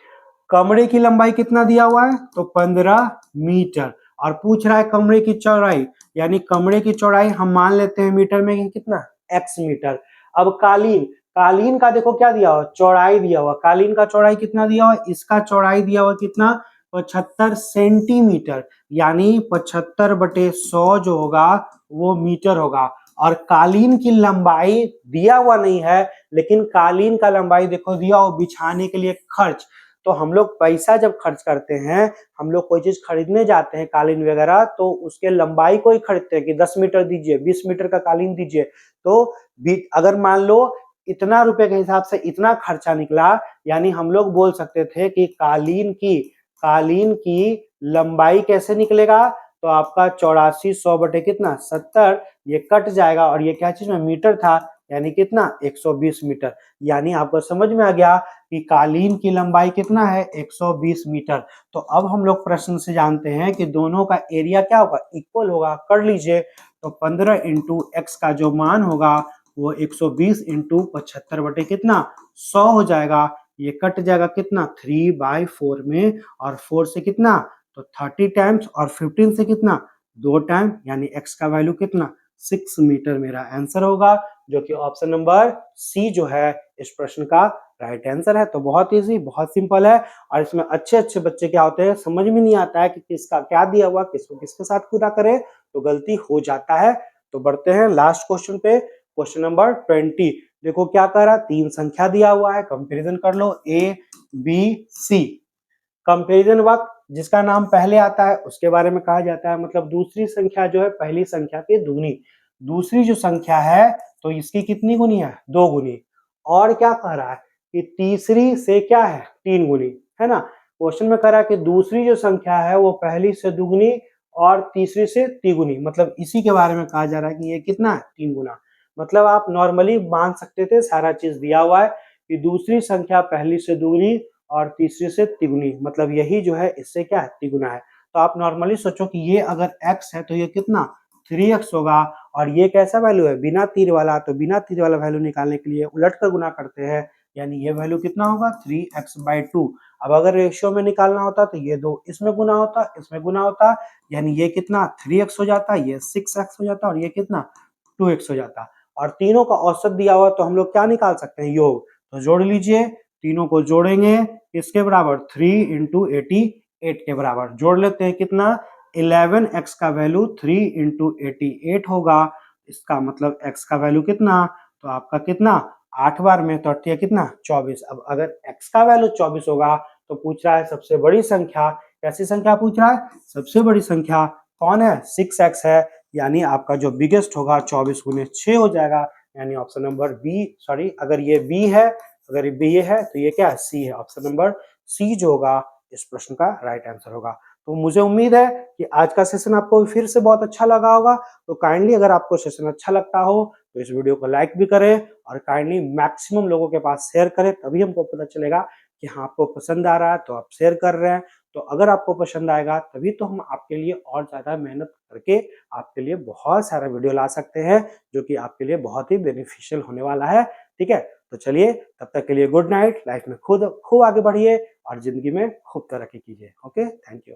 [SPEAKER 1] कमरे की लंबाई कितना दिया हुआ है, तो 15 मीटर। और पूछ रहा है कमरे की चौड़ाई, यानी कमरे की चौड़ाई हम मान लेते हैं मीटर में कितना, x मीटर। अब कालीन, कालीन का देखो क्या दिया हुआ, चौड़ाई दिया हुआ, कालीन का चौड़ाई कितना दिया हुआ, इसका चौड़ाई दिया हुआ कितना, 75 सेंटीमीटर, यानी 75/100 जो होगा वो मीटर होगा। और कालीन की लंबाई दिया हुआ नहीं है, लेकिन कालीन का लंबाई देखो दिया हो, बिछाने के लिए खर्च। तो हम लोग पैसा जब खर्च करते हैं, हम लोग कोई चीज खरीदने जाते हैं कालीन वगैरह, तो उसके लंबाई को ही खरीदते हैं कि 10 मीटर दीजिए, 20 मीटर का कालीन दीजिए। तो अगर मान लो इतना रुपए के हिसाब से इतना खर्चा निकला, यानी हम लोग बोल सकते थे कि कालीन की लंबाई कैसे निकलेगा, तो आपका 8400 बटे कितना, 70, ये कट जाएगा और ये क्या चीज में, मीटर था, यानी कितना, 120 मीटर। यानी आपको समझ में आ गया कि कालीन की लंबाई कितना है, 120 मीटर। तो अब हम लोग प्रश्न से जानते हैं कि दोनों का एरिया क्या होगा, इक्वल होगा। कर लीजिए, तो 15 इंटू एक्स का जो मान होगा वो 120 इंटू 75 बटे कितना, 100 हो जाएगा। ये कट जाएगा कितना, 3/4 में, और 4 से कितना, तो 30 टाइम्स, और 15 से कितना, 2 टाइम, यानी x का वैल्यू कितना, 6 मीटर मेरा आंसर होगा, जो कि ऑप्शन नंबर सी जो है इस प्रश्न का राइट आंसर है। तो बहुत इजी, बहुत सिंपल है। और इसमें अच्छे अच्छे बच्चे क्या होते हैं, समझ में नहीं आता है कि किसका क्या दिया हुआ, किसको किसके साथ पूरा करे, तो गलती हो जाता है। तो बढ़ते हैं लास्ट क्वेश्चन पे, क्वेश्चन नंबर 20। देखो क्या कह रहा है, 3 संख्या दिया हुआ है, कंपेरिजन कर लो, ए बी सी। कंपैरिजन वक्त जिसका नाम पहले आता है उसके बारे में कहा जाता है, मतलब दूसरी संख्या जो है पहली संख्या की दुगनी, दूसरी जो संख्या है तो इसकी कितनी गुनी है, 2 गुनी। और क्या कह रहा है कि तीसरी से क्या है, 3 गुनी, है ना। क्वेश्चन में कह रहा है कि दूसरी जो संख्या है वो पहली से दुगनी और तीसरी से तिगुनी, मतलब इसी के बारे में कहा जा रहा है कि ये कितना है, 3 गुना। मतलब आप नॉर्मली मान सकते थे, सारा चीज दिया हुआ है कि दूसरी संख्या पहली से दुगनी और तीसरी से तिगुनी, मतलब यही जो है इससे क्या है, तिगुना है। तो आप नॉर्मली सोचो कि ये अगर x है तो ये कितना 3x होगा, और ये कैसा वैल्यू है, बिना तीर वाला, तो बिना तीर वाला वैल्यू निकालने के लिए उलट कर गुना करते हैं, यानी ये वैल्यू कितना होगा 3x/2। अब अगर रेशियो में निकालना होता तो ये दो इसमें गुना होता, इसमें गुना होता, यानी ये कितना 3x हो जाता, ये 6x हो जाता और ये कितना 2x हो जाता। और तीनों का औसत दिया हुआ तो हम लोग क्या निकाल सकते हैं, योग। तो जोड़ लीजिए, तीनों को जोड़ेंगे किसके बराबर, 3 इंटू 88 के बराबर। जोड़ लेते हैं कितना, 11x का वैल्यू 3 इंटू 88 होगा, इसका मतलब x का वैल्यू कितना, तो आपका कितना 8 बार में तो कितना 24। अब अगर x का वैल्यू 24 होगा तो पूछ रहा है सबसे बड़ी संख्या, कैसी संख्या पूछ रहा है, सबसे बड़ी संख्या कौन है, 6x है, यानी आपका जो बिगेस्ट होगा 24 गुने 6 हो जाएगा, यानी ऑप्शन नंबर बी, सॉरी अगर ये बी है, अगर बी ये है तो ये क्या है, सी है। ऑप्शन नंबर सी जो होगा इस प्रश्न का राइट आंसर होगा। तो मुझे उम्मीद है कि आज का सेशन आपको फिर से बहुत अच्छा लगा होगा। तो काइंडली अगर आपको सेशन अच्छा लगता हो तो इस वीडियो को लाइक भी करें और काइंडली मैक्सिमम लोगों के पास शेयर करें, तभी हमको पता चलेगा कि हाँ आपको पसंद आ रहा है, तो आप शेयर कर रहे हैं। तो अगर आपको पसंद आएगा तभी तो हम आपके लिए और ज़्यादा मेहनत करके आपके लिए बहुत सारा वीडियो ला सकते हैं, जो कि आपके लिए बहुत ही बेनिफिशियल होने वाला है। ठीक है, तो चलिए तब तक के लिए गुड नाइट। लाइफ में खुद खूब आगे बढ़िए और जिंदगी में खूब तरक्की कीजिए। Okay, thank you.